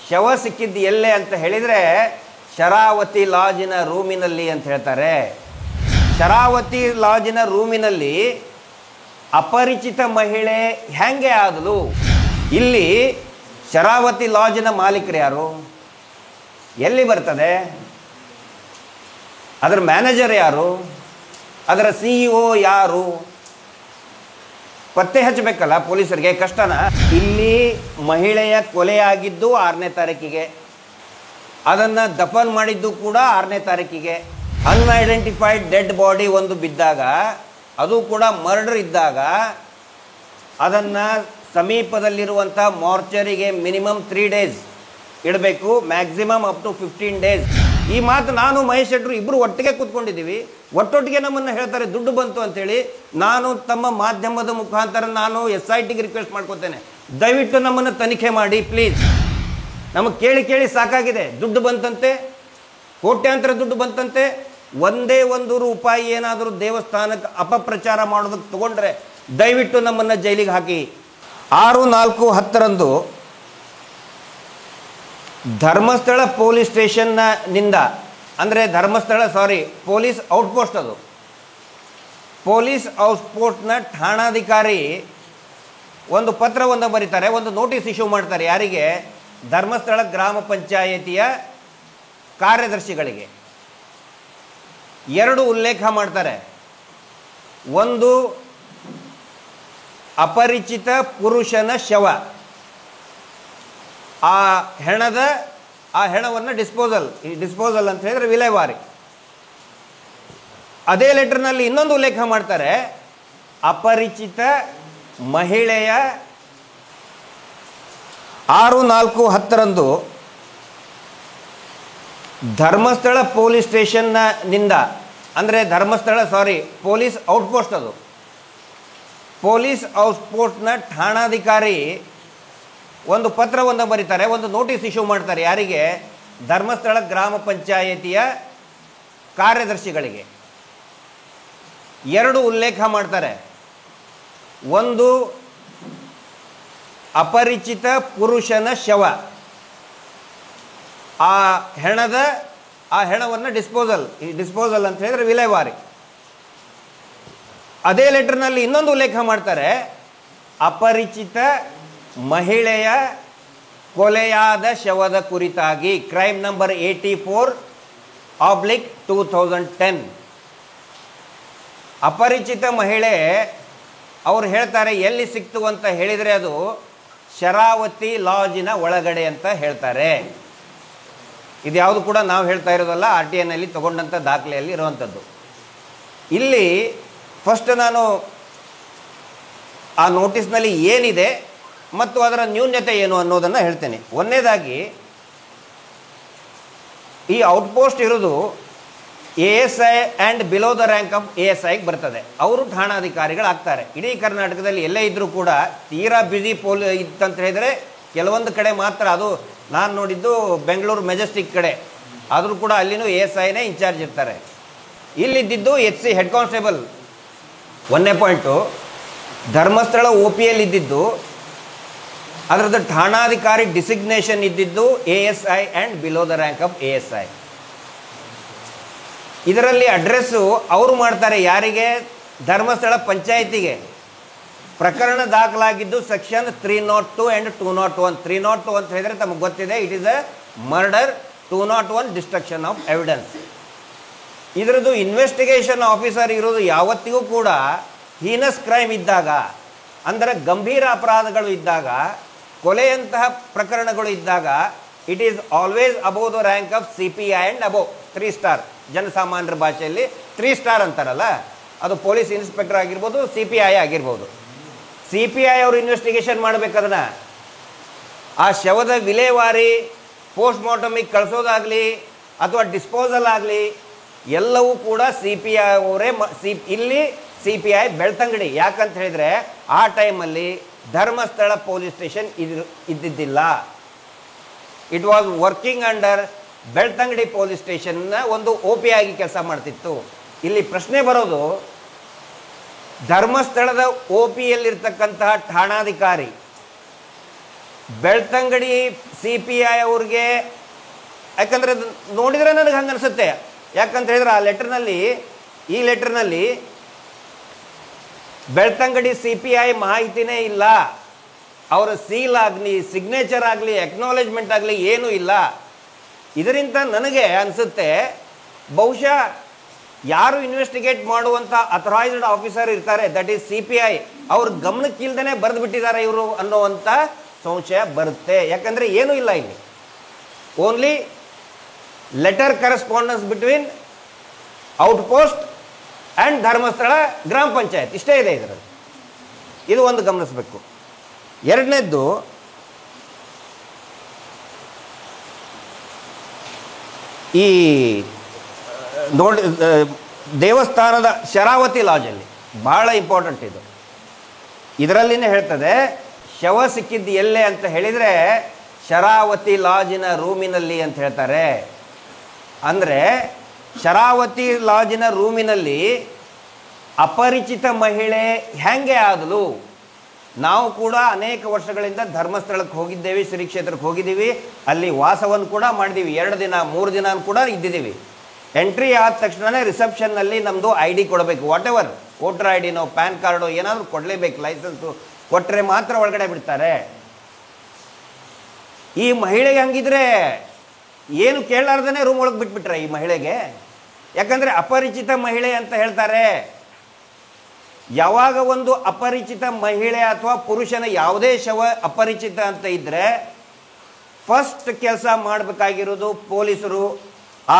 ಶವ ಸಿಕ್ಕಿದ್ದು ಎಲ್ಲೇ ಅಂತ ಹೇಳಿದರೆ ಶರಾವತಿ ಲಾಜಿನ ರೂಮಿನಲ್ಲಿ ಅಂತ ಹೇಳ್ತಾರೆ. ಶರಾವತಿ ಲಾಜಿನ ರೂಮಿನಲ್ಲಿ ಅಪರಿಚಿತ ಮಹಿಳೆ ಹೆಂಗೆ ಆದಳು? ಇಲ್ಲಿ ಶರಾವತಿ ಲಾಜಿನ ಮಾಲೀಕರು ಯಾರು? ಎಲ್ಲಿ ಬರ್ತದೆ? ಅದರ ಮ್ಯಾನೇಜರ್ ಯಾರು? ಅದರ CEO ಯಾರು? ಪತ್ತೆ ಹಚ್ಚಬೇಕಲ್ಲ ಪೊಲೀಸರಿಗೆ, ಕಷ್ಟನಾ? ಇಲ್ಲಿ ಮಹಿಳೆಯ ಕೊಲೆಯಾಗಿದ್ದು 6ನೇ ತಾರೀಕಿಗೆ, ಅದನ್ನು ದಫನ್ ಮಾಡಿದ್ದು ಕೂಡ 6ನೇ ತಾರೀಕಿಗೆ. ಅನ್ಐಡೆಂಟಿಫೈಡ್ ಡೆಡ್ ಬಾಡಿ ಒಂದು ಬಿದ್ದಾಗ, ಅದು ಕೂಡ ಮರ್ಡರ್ ಇದ್ದಾಗ, ಅದನ್ನು ಸಮೀಪದಲ್ಲಿರುವಂಥ ಮಾರ್ಚರಿಗೆ ಮಿನಿಮಮ್ 3 days ಇಡಬೇಕು, ಮ್ಯಾಕ್ಸಿಮಮ್ ಅಪ್ ಟು 15 days. ಈ ಮಾತು ನಾನು ಮಹೇಶ್ ಶೆಟ್ಟರು ಇಬ್ಬರು ಒಟ್ಟಿಗೆ ಕೂತ್ಕೊಂಡಿದ್ದೀವಿ. ಒಟ್ಟೊಟ್ಟಿಗೆ ನಮ್ಮನ್ನು ಹೇಳ್ತಾರೆ ದುಡ್ಡು ಬಂತು ಅಂತೇಳಿ. ನಾನು ತಮ್ಮ ಮಾಧ್ಯಮದ ಮುಖಾಂತರ ನಾನು SITಗೆ ರಿಕ್ವೆಸ್ಟ್ ಮಾಡ್ಕೊತೇನೆ, ದಯವಿಟ್ಟು ನಮ್ಮನ್ನು ತನಿಖೆ ಮಾಡಿ ಪ್ಲೀಸ್. ನಮಗೆ ಕೇಳಿ ಕೇಳಿ ಸಾಕಾಗಿದೆ. ದುಡ್ಡು ಬಂತಂತೆ, ಕೋಟ್ಯಾಂತರ ದುಡ್ಡು ಬಂತಂತೆ. ಒಂದೇ ಒಂದು ರೂಪಾಯಿ ಏನಾದರೂ ದೇವಸ್ಥಾನಕ್ಕೆ ಅಪಪ್ರಚಾರ ಮಾಡೋದಕ್ಕೆ ತಗೊಂಡ್ರೆ ದಯವಿಟ್ಟು ನಮ್ಮನ್ನು ಜೈಲಿಗೆ ಹಾಕಿ. 6/4/10 ಧರ್ಮಸ್ಥಳ ಪೊಲೀಸ್ ಸ್ಟೇಷನ್ನಿಂದ, ಅಂದರೆ ಪೊಲೀಸ್ ಔಟ್ಪೋಸ್ಟ್, ಅದು ಪೊಲೀಸ್ ಔಟ್ಪೋಸ್ಟ್ನ ಠಾಣಾಧಿಕಾರಿ ಒಂದು ಪತ್ರವನ್ನು ಬರೀತಾರೆ, ಒಂದು ನೋಟಿಸ್ ಇಶ್ಯೂ ಮಾಡ್ತಾರೆ. ಯಾರಿಗೆ? ಧರ್ಮಸ್ಥಳ ಗ್ರಾಮ ಪಂಚಾಯಿತಿಯ ಕಾರ್ಯದರ್ಶಿಗಳಿಗೆ. 2 ಉಲ್ಲೇಖ ಮಾಡ್ತಾರೆ. ಒಂದು, ಅಪರಿಚಿತ ಪುರುಷನ ಶವ, ಆ ಹೆಣವನ್ನು ಡಿಸ್ಪೋಸಲ್ ಅಂತ ಹೇಳಿದ್ರೆ ವಿಲೇವಾರಿ. ಅದೇ ಲೆಟರ್ನಲ್ಲಿ ಇನ್ನೊಂದು ಉಲ್ಲೇಖ ಮಾಡ್ತಾರೆ, ಅಪರಿಚಿತ ಮಹಿಳೆಯ 6/4/10 ಧರ್ಮಸ್ಥಳ ಪೊಲೀಸ್ ಸ್ಟೇಷನ್ನಿಂದ, ಅಂದರೆ ಪೊಲೀಸ್ ಔಟ್ಪೋಸ್ಟ್, ಅದು ಪೊಲೀಸ್ ಔಟ್ಪೋಸ್ಟ್ನ ಠಾಣಾಧಿಕಾರಿ ಒಂದು ಪತ್ರವನ್ನು ಬರೀತಾರೆ, ಒಂದು ನೋಟಿಸ್ ಇಶ್ಯೂ ಮಾಡ್ತಾರೆ. ಯಾರಿಗೆ? ಧರ್ಮಸ್ಥಳ ಗ್ರಾಮ ಪಂಚಾಯಿತಿಯ ಕಾರ್ಯದರ್ಶಿಗಳಿಗೆ. 2 ಉಲ್ಲೇಖ ಮಾಡ್ತಾರೆ. ಒಂದು, ಅಪರಿಚಿತ ಪುರುಷನ ಶವ, ಆ ಹೆಣವನ್ನು ಡಿಸ್ಪೋಸಲ್ ಅಂತ ಹೇಳಿದ್ರೆ ವಿಲೇವಾರಿ. ಅದೇ ಲೆಟರ್ನಲ್ಲಿ ಇನ್ನೊಂದು ಉಲ್ಲೇಖ ಮಾಡ್ತಾರೆ, ಅಪರಿಚಿತ ಮಹಿಳೆಯ ಕೊಲೆಯಾದ ಶವದ ಕುರಿತಾಗಿ, ಕ್ರೈಮ್ ನಂಬರ್ 84/2010. ಅಪರಿಚಿತ ಮಹಿಳೆ ಅವ್ರು ಹೇಳ್ತಾರೆ ಎಲ್ಲಿ ಸಿಕ್ತು ಅಂತ ಹೇಳಿದರೆ ಅದು ಶರಾವತಿ ಲಾಜಿನ ಒಳಗಡೆ ಅಂತ ಹೇಳ್ತಾರೆ. ಇದು ಯಾವುದು ಕೂಡ ನಾವು ಹೇಳ್ತಾ ಇರೋದಲ್ಲ, RTIನಲ್ಲಿ ತಗೊಂಡಂಥ ದಾಖಲೆಯಲ್ಲಿ ಇರುವಂಥದ್ದು. ಇಲ್ಲಿ ಫಸ್ಟ್ ನಾನು ಆ ನೋಟಿಸ್ನಲ್ಲಿ ಏನಿದೆ ಮತ್ತು ಅದರ ನ್ಯೂನ್ಯತೆ ಏನು ಅನ್ನೋದನ್ನು ಹೇಳ್ತೇನೆ. ಒಂದನೇದಾಗಿ, ಈ ಔಟ್ಪೋಸ್ಟ್ ಇರೋದು ASI and below the rank of ASIಗೆ ಬರ್ತದೆ. ಅವರು ಠಾಣಾಧಿಕಾರಿಗಳಾಗ್ತಾರೆ. ಇಡೀ ಕರ್ನಾಟಕದಲ್ಲಿ ಎಲ್ಲೇ ಇದ್ದರೂ ಕೂಡ ತೀರಾ ಬ್ಯುಸಿ ಇತ್ತಂತ ಹೇಳಿದರೆ ಕೆಲವೊಂದು ಕಡೆ ಮಾತ್ರ, ಅದು ನಾನು ನೋಡಿದ್ದು ಬೆಂಗಳೂರು ಮೆಜೆಸ್ಟಿಕ್ ಕಡೆ, ಆದರೂ ಕೂಡ ಅಲ್ಲಿನೂ ASIನೇ ಇನ್ಚಾರ್ಜ್ ಇರ್ತಾರೆ. ಇಲ್ಲಿದ್ದಿದ್ದು HC ಹೆಡ್ ಕಾನ್ಸ್ಟೇಬಲ್. 1ನೇ ಪಾಯಿಂಟು, ಧರ್ಮಸ್ಥಳ OPL ಇದ್ದಿದ್ದು, ಅದರದ್ದು ಠಾಣಾಧಿಕಾರಿ ಡಿಸಿಗ್ನೇಷನ್ ಇದ್ದಿದ್ದು ASI and below the rank of ASI. ಇದರಲ್ಲಿ ಅಡ್ರೆಸ್ಸು ಅವರು ಮಾಡ್ತಾರೆ. ಯಾರಿಗೆ? ಧರ್ಮಸ್ಥಳ ಪಂಚಾಯಿತಿಗೆ. ಪ್ರಕರಣ ದಾಖಲಾಗಿದ್ದು ಸೆಕ್ಷನ್ 302 ಆ್ಯಂಡ್ 201. 302 ಅಂತ ಹೇಳಿದರೆ ತಮಗೆ ಗೊತ್ತಿದೆ, it is a murder. 201 destruction of evidence. ಇದರದ್ದು ಇನ್ವೆಸ್ಟಿಗೇಷನ್ ಆಫೀಸರ್ ಇರೋದು ಯಾವತ್ತಿಗೂ ಕೂಡ ಹೀನಸ್ ಕ್ರೈಮ್ ಇದ್ದಾಗ, ಅಂದರೆ ಗಂಭೀರ ಅಪರಾಧಗಳು ಇದ್ದಾಗ, ಕೊಲೆಯಂತಹ ಪ್ರಕರಣಗಳು ಇದ್ದಾಗ, it is always above the rank of CPI and above 3 star. ಜನಸಾಮಾನ್ಯರ ಭಾಷೆಯಲ್ಲಿ 3 ಸ್ಟಾರ್ ಅಂತಾರಲ್ಲ, ಅದು ಪೊಲೀಸ್ ಇನ್ಸ್ಪೆಕ್ಟರ್ ಆಗಿರ್ಬೋದು, CPI ಆಗಿರ್ಬೋದು. CPI ಅವರು ಇನ್ವೆಸ್ಟಿಗೇಷನ್ ಮಾಡಬೇಕದನ್ನ. ಆ ಶವದ ವಿಲೇವಾರಿ, ಪೋಸ್ಟ್ ಮಾರ್ಟಮಿಗೆ ಕಳಿಸೋದಾಗಲಿ ಅಥವಾ ಡಿಸ್ಪೋಸಲ್ ಆಗಲಿ ಎಲ್ಲವೂ ಕೂಡ CPI ಅವರೇ. ಇಲ್ಲಿ CPI ಬೆಳ್ತಂಗಡಿ. ಯಾಕಂತ ಹೇಳಿದರೆ ಆ ಟೈಮಲ್ಲಿ ಧರ್ಮಸ್ಥಳ ಪೊಲೀಸ್ ಸ್ಟೇಷನ್ ಇದ್ದಿದ್ದಿಲ್ಲ. It was working under Belthangady police ಸ್ಟೇಷನ್ನ ಒಂದು OP ಆಗಿ ಕೆಲಸ ಮಾಡ್ತಿತ್ತು. ಇಲ್ಲಿ ಪ್ರಶ್ನೆ ಬರೋದು, ಧರ್ಮಸ್ಥಳದ OPಯಲ್ಲಿರ್ತಕ್ಕಂತಹ ಠಾಣಾಧಿಕಾರಿ ಬೆಳ್ತಂಗಡಿ CPI ಅವ್ರಿಗೆ, ಯಾಕಂದರೆ ನೋಡಿದರೆ ನನಗೆ ಹಂಗೆ ಅನಿಸುತ್ತೆ. ಯಾಕಂತ ಹೇಳಿದ್ರೆ ಆ ಲೆಟರ್ನಲ್ಲಿ, ಈ ಲೆಟರ್ನಲ್ಲಿ ಬೆಳ್ತಂಗಡಿ CPI ಮಾಹಿತಿನೇ ಇಲ್ಲ. ಅವರ ಸೀಲ್ ಆಗಲಿ, ಸಿಗ್ನೇಚರ್ ಆಗಲಿ, ಅಕ್ನಾಲೇಜ್ಮೆಂಟ್ ಆಗಲಿ ಏನೂ ಇಲ್ಲ. ಇದರಿಂದ ನನಗೆ ಅನಿಸುತ್ತೆ ಬಹುಶಃ ಯಾರು ಇನ್ವೆಸ್ಟಿಗೇಟ್ ಮಾಡುವಂಥ ಅಥರೈಸ್ಡ್ ಆಫೀಸರ್ ಇರ್ತಾರೆ, ದಟ್ ಈಸ್ CPI, ಅವ್ರ ಗಮನಕ್ಕಿಲ್ದೇ ಬರೆದು ಬಿಟ್ಟಿದ್ದಾರೆ ಇವರು ಅನ್ನೋವಂಥ ಸಂಶಯ ಬರುತ್ತೆ. ಯಾಕಂದರೆ ಏನೂ ಇಲ್ಲ ಇಲ್ಲಿ. Only letter correspondence between outpost and Dharmasthala ಗ್ರಾಮ ಪಂಚಾಯತ್, ಇಷ್ಟೇ ಇದೆ ಇದರಲ್ಲಿ. ಇದು ಒಂದು ಗಮನಿಸಬೇಕು. ಎರಡನೇದ್ದು, ಈ ನೋಡಿ ದೇವಸ್ಥಾನದ ಶರಾವತಿ ಲಾಜಲ್ಲಿ ಭಾಳ ಇಂಪಾರ್ಟೆಂಟ್ ಇದು. ಇದರಲ್ಲಿನೇ ಹೇಳ್ತದೆ ಶವ ಸಿಕ್ಕಿದ್ದು ಎಲ್ಲೇ ಅಂತ ಹೇಳಿದರೆ ಶರಾವತಿ ಲಾಜಿನ ರೂಮಿನಲ್ಲಿ ಅಂತ ಹೇಳ್ತಾರೆ. ಅಂದರೆ ಶರಾವತಿ ಲಾಜಿನ ರೂಮಿನಲ್ಲಿ ಅಪರಿಚಿತ ಮಹಿಳೆ ಹೇಗೆ ಆದಳು? ನಾವು ಕೂಡ ಅನೇಕ ವರ್ಷಗಳಿಂದ ಧರ್ಮಸ್ಥಳಕ್ಕೆ ಹೋಗಿದ್ದೇವೆ, ಶ್ರೀ ಕ್ಷೇತ್ರಕ್ಕೆ ಹೋಗಿದ್ದೀವಿ, ಅಲ್ಲಿ ವಾಸವನ್ನು ಕೂಡ ಮಾಡಿದ್ದೀವಿ, 2 ದಿನ 3 ದಿನ ಕೂಡ ಇದ್ದಿದ್ದೀವಿ. ಎಂಟ್ರಿ ಆದ ತಕ್ಷಣವೇ ರಿಸೆಪ್ಷನ್ನಲ್ಲಿ ನಮ್ಮದು ID ಕೊಡಬೇಕು, ವಾಟ್ ಎವರ್, ವೋಟರ್ IDನೋ ಪ್ಯಾನ್ ಕಾರ್ಡೋ ಏನಾದರೂ ಕೊಡಲೇಬೇಕು, ಲೈಸೆನ್ಸು ಕೊಟ್ಟರೆ ಮಾತ್ರ ಒಳಗಡೆ ಬಿಡ್ತಾರೆ. ಈ ಮಹಿಳೆಗೆ ಹಂಗಿದ್ರೆ ಏನು ಕೇಳಲಾರ್ದೇ ರೂಮ್ ಒಳಗೆ ಬಿಟ್ಬಿಟ್ರೆ ಈ ಮಹಿಳೆಗೆ. ಯಾಕಂದರೆ ಅಪರಿಚಿತ ಮಹಿಳೆ ಅಂತ ಹೇಳ್ತಾರೆ. ಯಾವಾಗ ಒಂದು ಅಪರಿಚಿತ ಮಹಿಳೆ ಅಥವಾ ಪುರುಷನ ಯಾವುದೇ ಶವ ಅಪರಿಚಿತ ಅಂತ ಇದ್ದರೆ ಫಸ್ಟ್ ಕೆಲಸ ಮಾಡಬೇಕಾಗಿರೋದು ಪೊಲೀಸರು ಆ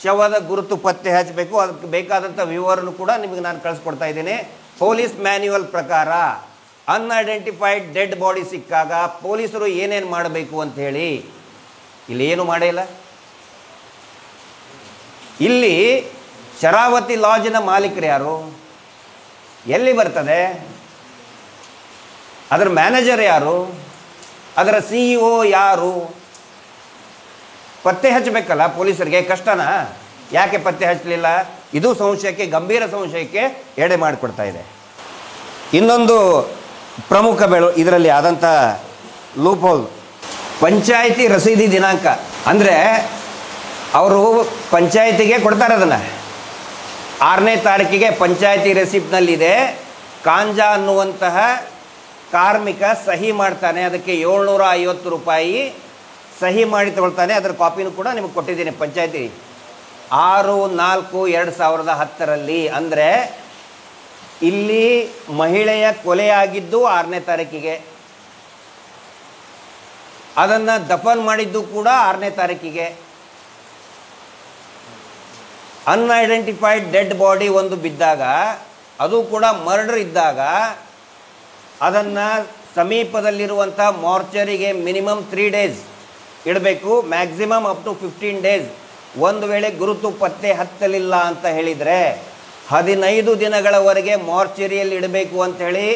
ಶವದ ಗುರುತು ಪತ್ತೆ ಹಚ್ಚಬೇಕು. ಅದಕ್ಕೆ ಬೇಕಾದಂಥ ವಿವರನ್ನು ಕೂಡ ನಿಮಗೆ ನಾನು ಕಳಿಸ್ಕೊಡ್ತಾ ಇದ್ದೀನಿ. ಪೊಲೀಸ್ ಮ್ಯಾನ್ಯುವಲ್ ಪ್ರಕಾರ ಅನ್ಐಡೆಂಟಿಫೈಡ್ ಡೆಡ್ ಬಾಡಿ ಸಿಕ್ಕಾಗ ಪೊಲೀಸರು ಏನೇನು ಮಾಡಬೇಕು ಅಂತ ಹೇಳಿ ಇಲ್ಲಿ ಏನು ಮಾಡಿಲ್ಲ. ಇಲ್ಲಿ ಶರಾವತಿ ಲಾಜಿನ ಮಾಲೀಕರು ಯಾರು? ಎಲ್ಲಿ ಬರ್ತದೆ? ಅದರ ಮ್ಯಾನೇಜರ್ ಯಾರು? ಅದರ CEO ಯಾರು? ಪತ್ತೆ ಹಚ್ಚಬೇಕಲ್ಲ ಪೊಲೀಸರಿಗೆ. ಕಷ್ಟನಾ? ಯಾಕೆ ಪತ್ತೆ ಹಚ್ಚಲಿಲ್ಲ? ಇದು ಸಂಶಯಕ್ಕೆ, ಗಂಭೀರ ಸಂಶಯಕ್ಕೆ ಎಡೆ ಮಾಡಿಕೊಡ್ತಾ ಇದೆ. ಇನ್ನೊಂದು ಪ್ರಮುಖ ಇದರಲ್ಲಿ ಆದಂಥ ಲೂಪ್ ಹೋಲ್, ಪಂಚಾಯಿತಿ ರಸೀದಿ ದಿನಾಂಕ. ಅಂದರೆ ಅವರು ಪಂಚಾಯಿತಿಗೆ ಕೊಡ್ತಾರೆ ಅದನ್ನು, 6ನೇ ತಾರೀಕಿಗೆ ಪಂಚಾಯಿತಿ ರೆಸಿಪ್ಟ್ನಲ್ಲಿದೆ, ಕಾಂಜಾ ಅನ್ನುವಂತಹ ಕಾರ್ಮಿಕ ಸಹಿ ಮಾಡ್ತಾನೆ, ಅದಕ್ಕೆ 750 ರೂಪಾಯಿ ಸಹಿ ಮಾಡಿ ತಗೊಳ್ತಾನೆ. ಅದರ ಕಾಪಿನೂ ಕೂಡ ನಿಮಗೆ ಕೊಟ್ಟಿದ್ದೀನಿ. ಪಂಚಾಯಿತಿ 6/4/2010ರಲ್ಲಿ. ಅಂದರೆ ಇಲ್ಲಿ ಮಹಿಳೆಯ ಕೊಲೆಯಾಗಿದ್ದು 6ನೇ ತಾರೀಕಿಗೆ, ಅದನ್ನು ದಫನ್ ಮಾಡಿದ್ದು ಕೂಡ 6ನೇ ತಾರೀಕಿಗೆ. ಅನ್ಐಡೆಂಟಿಫೈಡ್ ಡೆಡ್ ಬಾಡಿ ಒಂದು ಬಿದ್ದಾಗ, ಅದು ಕೂಡ ಮರ್ಡರ್ ಇದ್ದಾಗ, ಅದನ್ನು ಸಮೀಪದಲ್ಲಿರುವಂಥ ಮಾರ್ಚರಿಗೆ ಮಿನಿಮಮ್ 3 ಡೇಸ್ ಇಡಬೇಕು, ಮ್ಯಾಕ್ಸಿಮಮ್ ಅಪ್ ಟು 15 ಡೇಸ್. ಒಂದು ವೇಳೆ ಗುರುತು ಪತ್ತೆ ಹತ್ತಲಿಲ್ಲ ಅಂತ ಹೇಳಿದರೆ 15 ದಿನಗಳವರೆಗೆ ಮಾರ್ಚರಿಯಲ್ಲಿ ಇಡಬೇಕು ಅಂಥೇಳಿ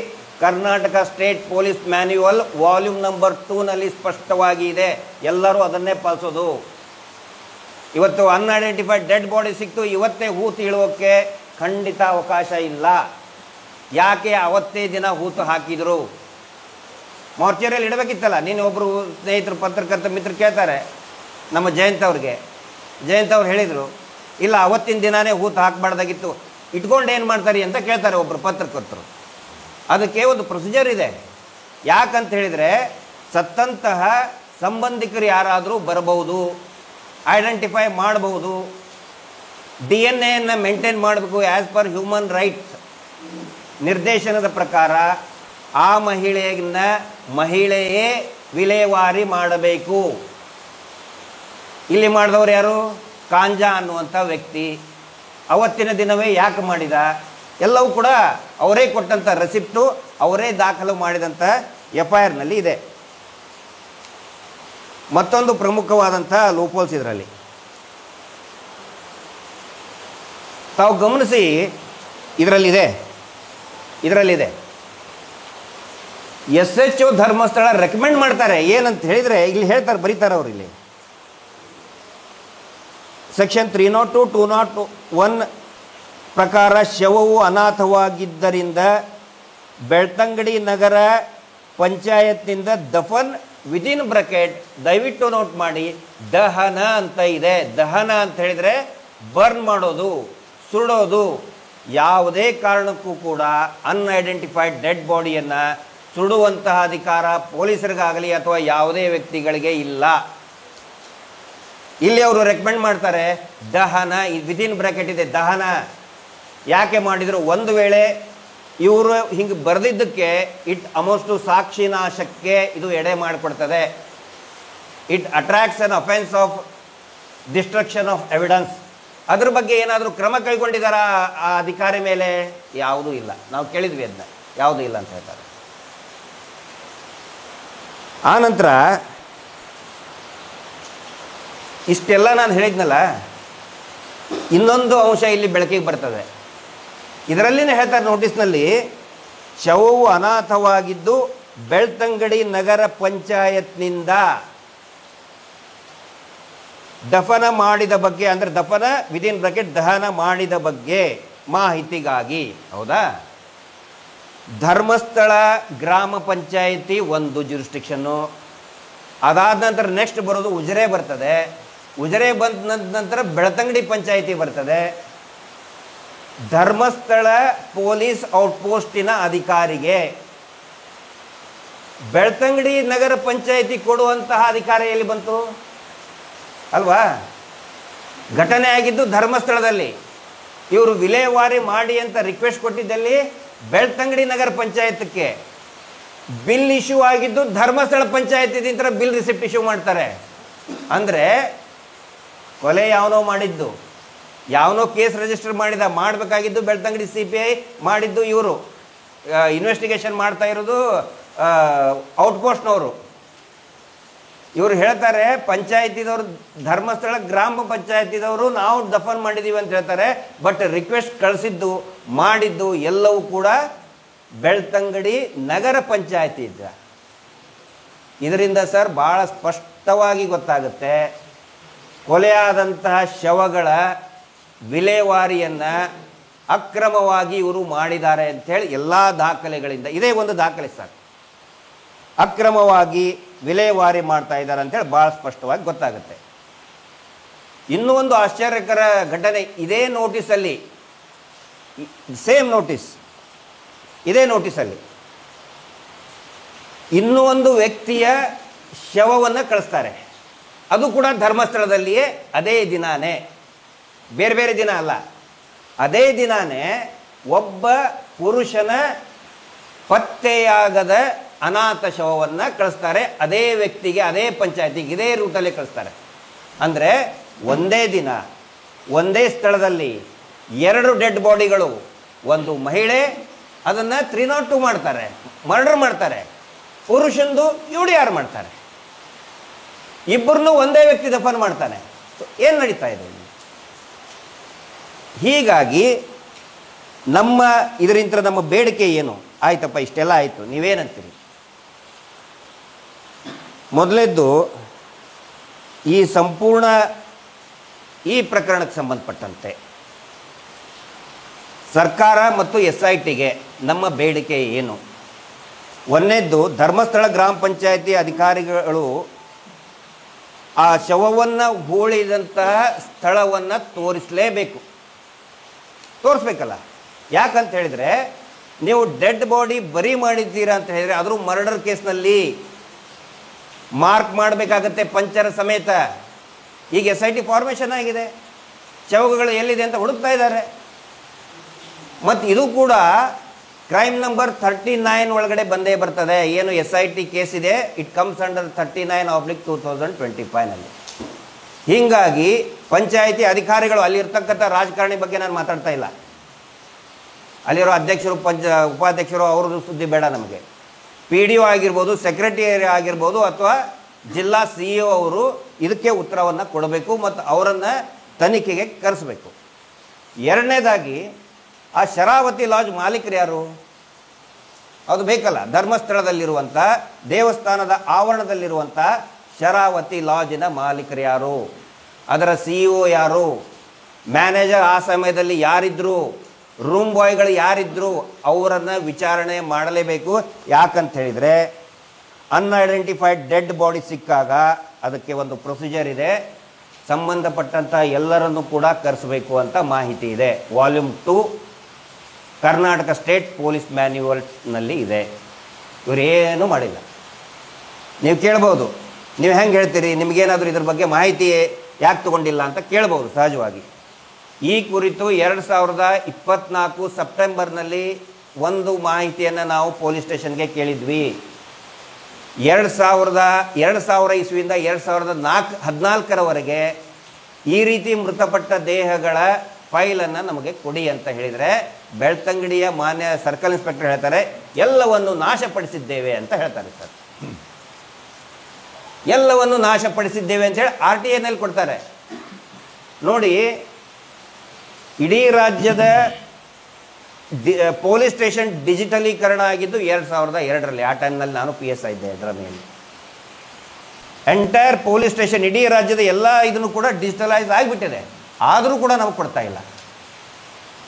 Karnataka state police manual volume number 2ನಲ್ಲಿ ಸ್ಪಷ್ಟವಾಗಿ ಇದೆ. ಎಲ್ಲರೂ ಅದನ್ನೇ ಪಾಲಿಸೋದು. ಇವತ್ತು ಅನ್ಐಡೆಂಟಿಫೈಡ್ ಡೆಡ್ ಬಾಡಿ ಸಿಕ್ತು, ಇವತ್ತೇ ಹೂತು ಇಳುವಕ್ಕೆ ಖಂಡಿತ ಅವಕಾಶ ಇಲ್ಲ. ಯಾಕೆ ಅವತ್ತೇ ದಿನ ಹೂತು ಹಾಕಿದರು? ಮಾರ್ಚರಿಯಲ್ಲಿ ಇಡಬೇಕಿತ್ತಲ್ಲ. ನೀನು ಒಬ್ಬರು ಸ್ನೇಹಿತರು ಪತ್ರಕರ್ತ ಮಿತ್ರರು ಕೇಳ್ತಾರೆ ನಮ್ಮ ಜಯಂತ್ ಅವ್ರಿಗೆ. ಜಯಂತ್ ಅವ್ರು ಹೇಳಿದರು, ಇಲ್ಲ ಅವತ್ತಿನ ದಿನಾನೇ ಹೂತು ಹಾಕಬಾರ್ದಾಗಿತ್ತು, ಇಟ್ಕೊಂಡು ಏನು ಮಾಡ್ತಾರೆ ಅಂತ ಕೇಳ್ತಾರೆ ಒಬ್ಬರು ಪತ್ರಕರ್ತರು. ಅದಕ್ಕೆ ಒಂದು ಪ್ರೊಸೀಜರ್ ಇದೆ. ಯಾಕಂತ ಹೇಳಿದರೆ ಸತ್ತಂತಹ ಸಂಬಂಧಿಕರು ಯಾರಾದರೂ ಬರಬಹುದು, ಐಡೆಂಟಿಫೈ ಮಾಡಬಹುದು, DNA ಮೇಂಟೈನ್ ಮಾಡಬೇಕು. ಆ್ಯಸ್ ಪರ್ ಹ್ಯೂಮನ್ ರೈಟ್ಸ್ ನಿರ್ದೇಶನದ ಪ್ರಕಾರ ಆ ಮಹಿಳೆಯೇ ವಿಲೇವಾರಿ ಮಾಡಬೇಕು. ಇಲ್ಲಿ ಮಾಡಿದವರು ಯಾರು? ಕಾಂಜಾ ಅನ್ನುವಂಥ ವ್ಯಕ್ತಿ. ಅವತ್ತಿನ ದಿನವೇ ಯಾಕೆ ಮಾಡಿದ? ಎಲ್ಲವೂ ಕೂಡ ಅವರೇ ಕೊಟ್ಟಂಥ ರೆಸಿಪ್ಟು, ಅವರೇ ದಾಖಲು ಮಾಡಿದಂಥ FIRನಲ್ಲಿ ಇದೆ. ಮತ್ತೊಂದು ಪ್ರಮುಖವಾದಂಥ ಲೂಪೋಲ್ಸ್ ಇದರಲ್ಲಿ ತಾವು ಗಮನಿಸಿ, ಇದರಲ್ಲಿದೆ SHO ಧರ್ಮಸ್ಥಳ ರೆಕಮೆಂಡ್ ಮಾಡ್ತಾರೆ. ಏನಂತ ಹೇಳಿದರೆ ಇಲ್ಲಿ ಹೇಳ್ತಾರೆ, ಬರೀತಾರೆ ಅವರು ಇಲ್ಲಿ ಸೆಕ್ಷನ್ 302, 201 ಪ್ರಕಾರ ಶವವು ಅನಾಥವಾಗಿದ್ದರಿಂದ ಬೆಳ್ತಂಗಡಿ ನಗರ ಪಂಚಾಯತ್ನಿಂದ ದಫನ್ ವಿದಿನ್ ಬ್ರಕೆಟ್ ದಯವಿಟ್ಟು ನೋಟ್ ಮಾಡಿ, ದಹನ ಅಂತ ಇದೆ. ದಹನ ಅಂತ ಹೇಳಿದರೆ ಬರ್ನ್ ಮಾಡೋದು, ಸುಡೋದು. ಯಾವುದೇ ಕಾರಣಕ್ಕೂ ಕೂಡ ಅನ್ಐಡೆಂಟಿಫೈಡ್ ಡೆಡ್ ಬಾಡಿಯನ್ನು ಸುಡುವಂತಹ ಅಧಿಕಾರ ಪೊಲೀಸರಿಗಾಗಲಿ ಅಥವಾ ಯಾವುದೇ ವ್ಯಕ್ತಿಗಳಿಗೆ ಇಲ್ಲ. ಇಲ್ಲಿ ಅವರು ರೆಕಮೆಂಡ್ ಮಾಡ್ತಾರೆ ದಹನ, ವಿದಿನ್ ಬ್ರಾಕೆಟ್ ಇದೆ ದಹನ. ಯಾಕೆ ಮಾಡಿದರು? ಒಂದು ವೇಳೆ ಇವರು ಹಿಂಗೆ ಬರೆದಿದ್ದಕ್ಕೆ ಇಟ್ ಅಮೌಂಟ್ಸ್ ಟು ಸಾಕ್ಷಿ ನಾಶಕ್ಕೆ ಇದು ಎಡೆ ಮಾಡಿಕೊಡ್ತದೆ. It attracts an offence of destruction of evidence. ಅದ್ರ ಬಗ್ಗೆ ಏನಾದರೂ ಕ್ರಮ ಕೈಗೊಂಡಿದ್ದಾರ ಆ ಅಧಿಕಾರಿ ಮೇಲೆ? ಯಾವುದೂ ಇಲ್ಲ. ನಾವು ಕೇಳಿದ್ವಿ ಅದನ್ನ, ಯಾವುದೂ ಇಲ್ಲ ಅಂತ ಹೇಳ್ತಾರೆ. ಆನಂತರ ಇಷ್ಟೆಲ್ಲ ನಾನು ಹೇಳಿದ್ನಲ್ಲ, ಇನ್ನೊಂದು ಅಂಶ ಇಲ್ಲಿ ಬೆಳಕಿಗೆ ಬರ್ತದೆ. ಇದರಲ್ಲಿನೇ ಹೇಳ್ತಾರೆ ನೋಟಿಸ್ನಲ್ಲಿ, ಶವವು ಅನಾಥವಾಗಿದ್ದು ಬೆಳ್ತಂಗಡಿ ನಗರ ಪಂಚಾಯತ್ನಿಂದ ದಫನ ಮಾಡಿದ ಬಗ್ಗೆ, ಅಂದರೆ ದಫನ ವಿದಿನ್ ಬ್ರಾಕೆಟ್ ದಹನ ಮಾಡಿದ ಬಗ್ಗೆ ಮಾಹಿತಿಗಾಗಿ. ಹೌದಾ? ಧರ್ಮಸ್ಥಳ ಗ್ರಾಮ ಪಂಚಾಯಿತಿ ಒಂದು ಜುರಿಸ್ಟಿಕ್ಷನ್ನು. ಅದಾದ ನಂತರ ನೆಕ್ಸ್ಟ್ ಬರೋದು ಉಜಿರೆ ಬರ್ತದೆ. ಉಜಿರೆ ಬಂದ ನಂತರ ಬೆಳ್ತಂಗಡಿ ಪಂಚಾಯಿತಿ ಬರ್ತದೆ. ಧರ್ಮಸ್ಥಳ ಪೊಲೀಸ್ ಔಟ್ಪೋಸ್ಟಿನ ಅಧಿಕಾರಿಗೆ ಬೆಳ್ತಂಗಡಿ ನಗರ ಪಂಚಾಯಿತಿ ಕೊಡುವಂತಹ ಅಧಿಕಾರ ಎಲ್ಲಿ ಬಂತು? ಅಲ್ವಾ? ಘಟನೆ ಆಗಿದ್ದು ಧರ್ಮಸ್ಥಳದಲ್ಲಿ. ಇವರು ವಿಲೇವಾರಿ ಮಾಡಿ ಅಂತ ರಿಕ್ವೆಸ್ಟ್ ಕೊಟ್ಟಿದ್ದಲ್ಲಿ ಬೆಳ್ತಂಗಡಿ ನಗರ ಪಂಚಾಯತ್ಗೆ. ಬಿಲ್ ಇಶ್ಯೂ ಆಗಿದ್ದು ಧರ್ಮಸ್ಥಳ ಪಂಚಾಯತಿದಿಂದ ಬಿಲ್ ರಿಸಿಪ್ಟ್ ಇಶ್ಯೂ ಮಾಡ್ತಾರೆ. ಅಂದರೆ ಕೊಲೆ ಯಾವನೋ ಮಾಡಿದ್ದು, ಯಾವನೋ ಕೇಸ್ ರಿಜಿಸ್ಟರ್ ಮಾಡಬೇಕಾಗಿದ್ದು ಬೆಳ್ತಂಗಡಿ CPI ಮಾಡಿದ್ದು, ಇವರು ಇನ್ವೆಸ್ಟಿಗೇಷನ್ ಮಾಡ್ತಾ ಇರೋದು ಔಟ್ಪೋಸ್ಟ್ನವರು. ಇವರು ಹೇಳ್ತಾರೆ ಪಂಚಾಯತಿದವರು, ಧರ್ಮಸ್ಥಳ ಗ್ರಾಮ ಪಂಚಾಯತಿದವರು ನಾವು ದಫನ್ ಮಾಡಿದ್ದೀವಿ ಅಂತ ಹೇಳ್ತಾರೆ. ಬಟ್ ರಿಕ್ವೆಸ್ಟ್ ಕಳಿಸಿದ್ದು ಮಾಡಿದ್ದು ಎಲ್ಲವೂ ಕೂಡ ಬೆಳ್ತಂಗಡಿ ನಗರ ಪಂಚಾಯತಿ ಇದ್ದ. ಇದರಿಂದ ಸರ್ ಭಾಳ ಸ್ಪಷ್ಟವಾಗಿ ಗೊತ್ತಾಗುತ್ತೆ, ಕೊಲೆಯಾದಂತಹ ಶವಗಳ ವಿಲೇವಾರಿಯನ್ನು ಅಕ್ರಮವಾಗಿ ಇವರು ಮಾಡಿದ್ದಾರೆ ಅಂಥೇಳಿ ಎಲ್ಲ ದಾಖಲೆಗಳಿಂದ. ಇದೇ ಒಂದು ದಾಖಲೆ ಸರ್, ಅಕ್ರಮವಾಗಿ ವಿಲೇವಾರಿ ಮಾಡ್ತಾ ಇದ್ದಾರೆ ಅಂತೇಳಿ ಭಾಳ ಸ್ಪಷ್ಟವಾಗಿ ಗೊತ್ತಾಗುತ್ತೆ. ಇನ್ನೂ ಒಂದು ಆಶ್ಚರ್ಯಕರ ಘಟನೆ ಇದೇ ನೋಟಿಸಲ್ಲಿ, ಸೇಮ್ ನೋಟಿಸ್, ಇದೇ ನೋಟಿಸಲ್ಲಿ ಇನ್ನೂ ಒಂದು ವ್ಯಕ್ತಿಯ ಶವವನ್ನು ಕಳಿಸ್ತಾರೆ. ಅದು ಕೂಡ ಧರ್ಮಸ್ಥಳದಲ್ಲಿಯೇ ಅದೇ ದಿನಾನೇ, ಬೇರೆ ಬೇರೆ ದಿನ ಅಲ್ಲ, ಅದೇ ದಿನಾನೇ ಒಬ್ಬ ಪುರುಷನ ಪತ್ತೆಯಾಗದ ಅನಾಥ ಶವವನ್ನು ಕಳಿಸ್ತಾರೆ. ಅದೇ ವ್ಯಕ್ತಿಗೆ, ಅದೇ ಪಂಚಾಯತಿಗೆ, ಇದೇ ರೂಟಲ್ಲಿ ಕಳಿಸ್ತಾರೆ. ಅಂದರೆ ಒಂದೇ ದಿನ ಒಂದೇ ಸ್ಥಳದಲ್ಲಿ 2 ಡೆಡ್ ಬಾಡಿಗಳು, ಒಂದು ಮಹಿಳೆ, ಅದನ್ನು 302 ಮಾಡ್ತಾರೆ, ಮರ್ಡರ್ ಮಾಡ್ತಾರೆ. ಪುರುಷಂದು UDR ಮಾಡ್ತಾರೆ. ಇಬ್ಬರನ್ನೂ ಒಂದೇ ವ್ಯಕ್ತಿ ದಫನ್ ಮಾಡ್ತಾನೆ. ಏನು ನಡೀತಾ ಇದೆ? ಹೀಗಾಗಿ ಇದರಿಂದ ನಮ್ಮ ಬೇಡಿಕೆ ಏನು? ಆಯ್ತಪ್ಪ, ಇಷ್ಟೆಲ್ಲ ಆಯಿತು, ನೀವೇನಂತೀರಿ? ಮೊದಲೇದ್ದು, ಈ ಸಂಪೂರ್ಣ ಈ ಪ್ರಕರಣಕ್ಕೆ ಸಂಬಂಧಪಟ್ಟಂತೆ ಸರ್ಕಾರ ಮತ್ತು SITಗೆ ನಮ್ಮ ಬೇಡಿಕೆ ಏನು? ಒಂದನೇದ್ದು, ಧರ್ಮಸ್ಥಳ ಗ್ರಾಮ ಪಂಚಾಯತಿ ಅಧಿಕಾರಿಗಳು ಆ ಶವವನ್ನು ಹೂಳಿದಂತಹ ಸ್ಥಳವನ್ನು ತೋರಿಸ್ಬೇಕಲ್ಲ. ಯಾಕಂತ ಹೇಳಿದರೆ, ನೀವು ಡೆಡ್ ಬಾಡಿ ಬರಿ ಮಾಡಿದ್ದೀರಾ ಅಂತ ಹೇಳಿದರೆ ಆದರೂ ಮರ್ಡರ್ ಕೇಸ್ನಲ್ಲಿ ಮಾರ್ಕ್ ಮಾಡಬೇಕಾಗತ್ತೆ ಪಂಚರ ಸಮೇತ. ಈಗ SIT ಫಾರ್ಮೇಷನ್ ಆಗಿದೆ, ಶವಗಳು ಎಲ್ಲಿದೆ ಅಂತ ಹುಡುಕ್ತಾ ಇದ್ದಾರೆ. ಮತ್ತು ಇದು ಕೂಡ ಕ್ರೈಮ್ ನಂಬರ್ 39 ಒಳಗಡೆ ಬಂದೇ ಬರ್ತದೆ. ಏನು SIT ಕೇಸ್ ಇದೆ, ಇಟ್ ಕಮ್ಸ್ ಅಂಡರ್ 39/2025ನಲ್ಲಿ. ಹೀಗಾಗಿ ಪಂಚಾಯಿತಿ ಅಧಿಕಾರಿಗಳು, ಅಲ್ಲಿರ್ತಕ್ಕಂಥ ರಾಜಕಾರಣಿ ಬಗ್ಗೆ ನಾನು ಮಾತಾಡ್ತಾ ಇಲ್ಲ, ಅಲ್ಲಿರೋ ಅಧ್ಯಕ್ಷರು, ಉಪಾಧ್ಯಕ್ಷರು, ಅವ್ರದ್ದು ಸುದ್ದಿ ಬೇಡ ನಮಗೆ. PDO ಆಗಿರ್ಬೋದು, ಸೆಕ್ರೆಟರಿ ಆಗಿರ್ಬೋದು, ಅಥವಾ ಜಿಲ್ಲಾ CEO ಅವರು ಇದಕ್ಕೆ ಉತ್ತರವನ್ನು ಕೊಡಬೇಕು ಮತ್ತು ಅವರನ್ನು ತನಿಖೆಗೆ ಕರೆಸಬೇಕು. ಎರಡನೇದಾಗಿ, ಆ ಶರಾವತಿ ಲಾಡ್ಜ್ ಮಾಲೀಕರು ಯಾರು? ಅದು ಬೇಕಲ್ಲ. ಧರ್ಮಸ್ಥಳದಲ್ಲಿರುವಂಥ ದೇವಸ್ಥಾನದ ಆವರಣದಲ್ಲಿರುವಂಥ ಶರಾವತಿ ಲಾಡ್ಜಿನ ಮಾಲೀಕರು ಯಾರು? ಅದರ CEO ಯಾರು? ಮ್ಯಾನೇಜರ್ ಆ ಸಮಯದಲ್ಲಿ ಯಾರಿದ್ರು? ರೂಮ್ ಬಾಯ್ಗಳು ಯಾರಿದ್ರು? ಅವರನ್ನು ವಿಚಾರಣೆ ಮಾಡಲೇಬೇಕು. ಯಾಕಂತ ಹೇಳಿದರೆ ಅನ್ಐಡೆಂಟಿಫೈಡ್ ಡೆಡ್ ಬಾಡಿ ಸಿಕ್ಕಾಗ ಅದಕ್ಕೆ ಒಂದು ಪ್ರೊಸೀಜರ್ ಇದೆ, ಸಂಬಂಧಪಟ್ಟಂಥ ಎಲ್ಲರನ್ನು ಕೂಡ ಕರೆಸಬೇಕು ಅಂತ ಮಾಹಿತಿ ಇದೆ. ವಾಲ್ಯೂಮ್ 2 ಕರ್ನಾಟಕ ಸ್ಟೇಟ್ ಪೊಲೀಸ್ ಮ್ಯಾನ್ಯುವಲ್ನಲ್ಲಿ ಇದೆ. ಇವರೇನೂ ಮಾಡಿಲ್ಲ. ನೀವು ಕೇಳ್ಬೋದು, ನೀವು ಹೆಂಗೆ ಹೇಳ್ತೀರಿ, ನಿಮಗೇನಾದರೂ ಇದ್ರ ಬಗ್ಗೆ ಮಾಹಿತಿ ಯಾಕೆ ತಗೊಂಡಿಲ್ಲ ಅಂತ ಕೇಳ್ಬೋದು ಸಹಜವಾಗಿ. ಈ ಕುರಿತು 2024 ಸೆಪ್ಟೆಂಬರ್ನಲ್ಲಿ ಒಂದು ಮಾಹಿತಿಯನ್ನು ನಾವು ಪೊಲೀಸ್ ಸ್ಟೇಷನ್ಗೆ ಕೇಳಿದ್ವಿ. 2000 ಇಸ್ವಿಯಿಂದ 2014ರವರೆಗೆ ಈ ರೀತಿ ಮೃತಪಟ್ಟ ದೇಹಗಳ ಫೈಲನ್ನು ನಮಗೆ ಕೊಡಿ ಅಂತ ಹೇಳಿದರೆ ಬೆಳ್ತಂಗಡಿಯ ಮಾನ್ಯ ಸರ್ಕಲ್ ಇನ್ಸ್ಪೆಕ್ಟರ್ ಹೇಳ್ತಾರೆ ಎಲ್ಲವನ್ನು ನಾಶಪಡಿಸಿದ್ದೇವೆ ಅಂತ ಹೇಳ್ತಾರೆ. ಸರ್, ಎಲ್ಲವನ್ನು ನಾಶಪಡಿಸಿದ್ದೇವೆ ಅಂತೇಳಿ RTIನಲ್ಲಿ ಕೊಡ್ತಾರೆ. ನೋಡಿ, ಇಡೀ ರಾಜ್ಯದ ಪೊಲೀಸ್ ಸ್ಟೇಷನ್ ಡಿಜಿಟಲೀಕರಣ ಆಗಿದ್ದು 2002ರಲ್ಲಿ. ಆ ಟೈಮ್ನಲ್ಲಿ ನಾನು PSI ಇದ್ದೆ. ಅದರ ಮೇಲೆ ಎಂಟೈರ್ ಪೊಲೀಸ್ ಸ್ಟೇಷನ್ ಇಡೀ ರಾಜ್ಯದ ಎಲ್ಲ ಇದನ್ನು ಕೂಡ ಡಿಜಿಟಲೈಸ್ ಆಗಿಬಿಟ್ಟಿದೆ. ಆದರೂ ಕೂಡ ನಮಗೆ ಕೊಡ್ತಾ ಇಲ್ಲ.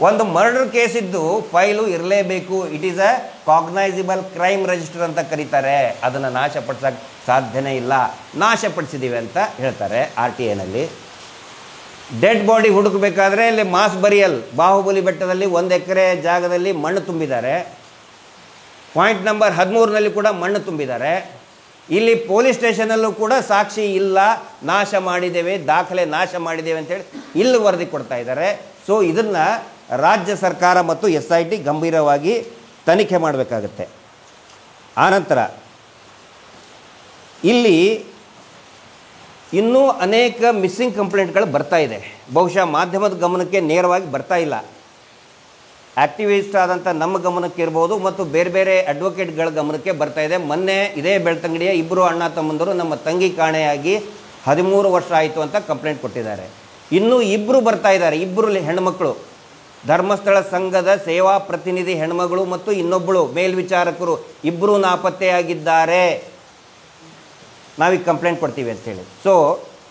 ಒಂದು ಮರ್ಡರ್ ಕೇಸ್ ಇದ್ದು ಫೈಲು ಇರಲೇಬೇಕು. It is a cognisable crime register ಅಂತ ಕರೀತಾರೆ. ಅದನ್ನು ನಾಶಪಡಿಸೋಕ್ಕೆ ಸಾಧ್ಯನೇ ಇಲ್ಲ. ನಾಶಪಡಿಸಿದ್ದೀವಿ ಅಂತ ಹೇಳ್ತಾರೆ RTIನಲ್ಲಿ. ಡೆಡ್ ಬಾಡಿ ಹುಡುಕಬೇಕಾದ್ರೆ ಇಲ್ಲಿ ಮಾಸ್ ಬರಿಯಲ್ ಬಾಹುಬಲಿ ಬೆಟ್ಟದಲ್ಲಿ 1 ಎಕರೆ ಜಾಗದಲ್ಲಿ ಮಣ್ಣು ತುಂಬಿದ್ದಾರೆ. ಪಾಯಿಂಟ್ ನಂಬರ್ 13ನಲ್ಲಿ ಕೂಡ ಮಣ್ಣು ತುಂಬಿದ್ದಾರೆ. ಇಲ್ಲಿ ಪೊಲೀಸ್ ಸ್ಟೇಷನಲ್ಲೂ ಕೂಡ ಸಾಕ್ಷಿ ಇಲ್ಲ, ನಾಶ ಮಾಡಿದ್ದೇವೆ, ದಾಖಲೆ ನಾಶ ಮಾಡಿದ್ದೇವೆ ಅಂತೇಳಿ ಇಲ್ಲಿ ವರದಿ ಕೊಡ್ತಾ ಇದ್ದಾರೆ. ಸೊ ಇದನ್ನು ರಾಜ್ಯ ಸರ್ಕಾರ ಮತ್ತು SIT ಗಂಭೀರವಾಗಿ ತನಿಖೆ ಮಾಡಬೇಕಾಗತ್ತೆ. ಆನಂತರ ಇಲ್ಲಿ ಇನ್ನೂ ಅನೇಕ ಮಿಸ್ಸಿಂಗ್ ಕಂಪ್ಲೇಂಟ್ಗಳು ಬರ್ತಾ ಇದೆ. ಬಹುಶಃ ಮಾಧ್ಯಮದ ಗಮನಕ್ಕೆ ನೇರವಾಗಿ ಬರ್ತಾ ಇಲ್ಲ. ಆ್ಯಕ್ಟಿವಿಸ್ಟ್ ಆದಂಥ ನಮ್ಮ ಗಮನಕ್ಕೆ ಇರ್ಬೋದು ಮತ್ತು ಬೇರೆ ಬೇರೆ ಅಡ್ವೊಕೇಟ್ಗಳ ಗಮನಕ್ಕೆ ಬರ್ತಾ ಇದೆ. ಮೊನ್ನೆ ಇದೇ ಬೆಳ್ತಂಗಡಿಯ 2 ಅಣ್ಣ ತಮ್ಮಂದರು ನಮ್ಮ ತಂಗಿ ಕಾಣೆಯಾಗಿ 13 ವರ್ಷ ಆಯಿತು ಅಂತ ಕಂಪ್ಲೇಂಟ್ ಕೊಟ್ಟಿದ್ದಾರೆ. ಇನ್ನೂ 2 ಬರ್ತಾ ಇದ್ದಾರೆ. 2 ಹೆಣ್ಮಕ್ಳು, ಧರ್ಮಸ್ಥಳ ಸಂಘದ ಸೇವಾ ಪ್ರತಿನಿಧಿ ಹೆಣ್ಮಗಳು ಮತ್ತು ಇನ್ನೊಬ್ಬಳು ಮೇಲ್ವಿಚಾರಕರು 2 ನಾಪತ್ತೆಯಾಗಿದ್ದಾರೆ. ನಾವೀಗ ಕಂಪ್ಲೇಂಟ್ ಕೊಡ್ತೀವಿ ಅಂತೇಳಿ. ಸೊ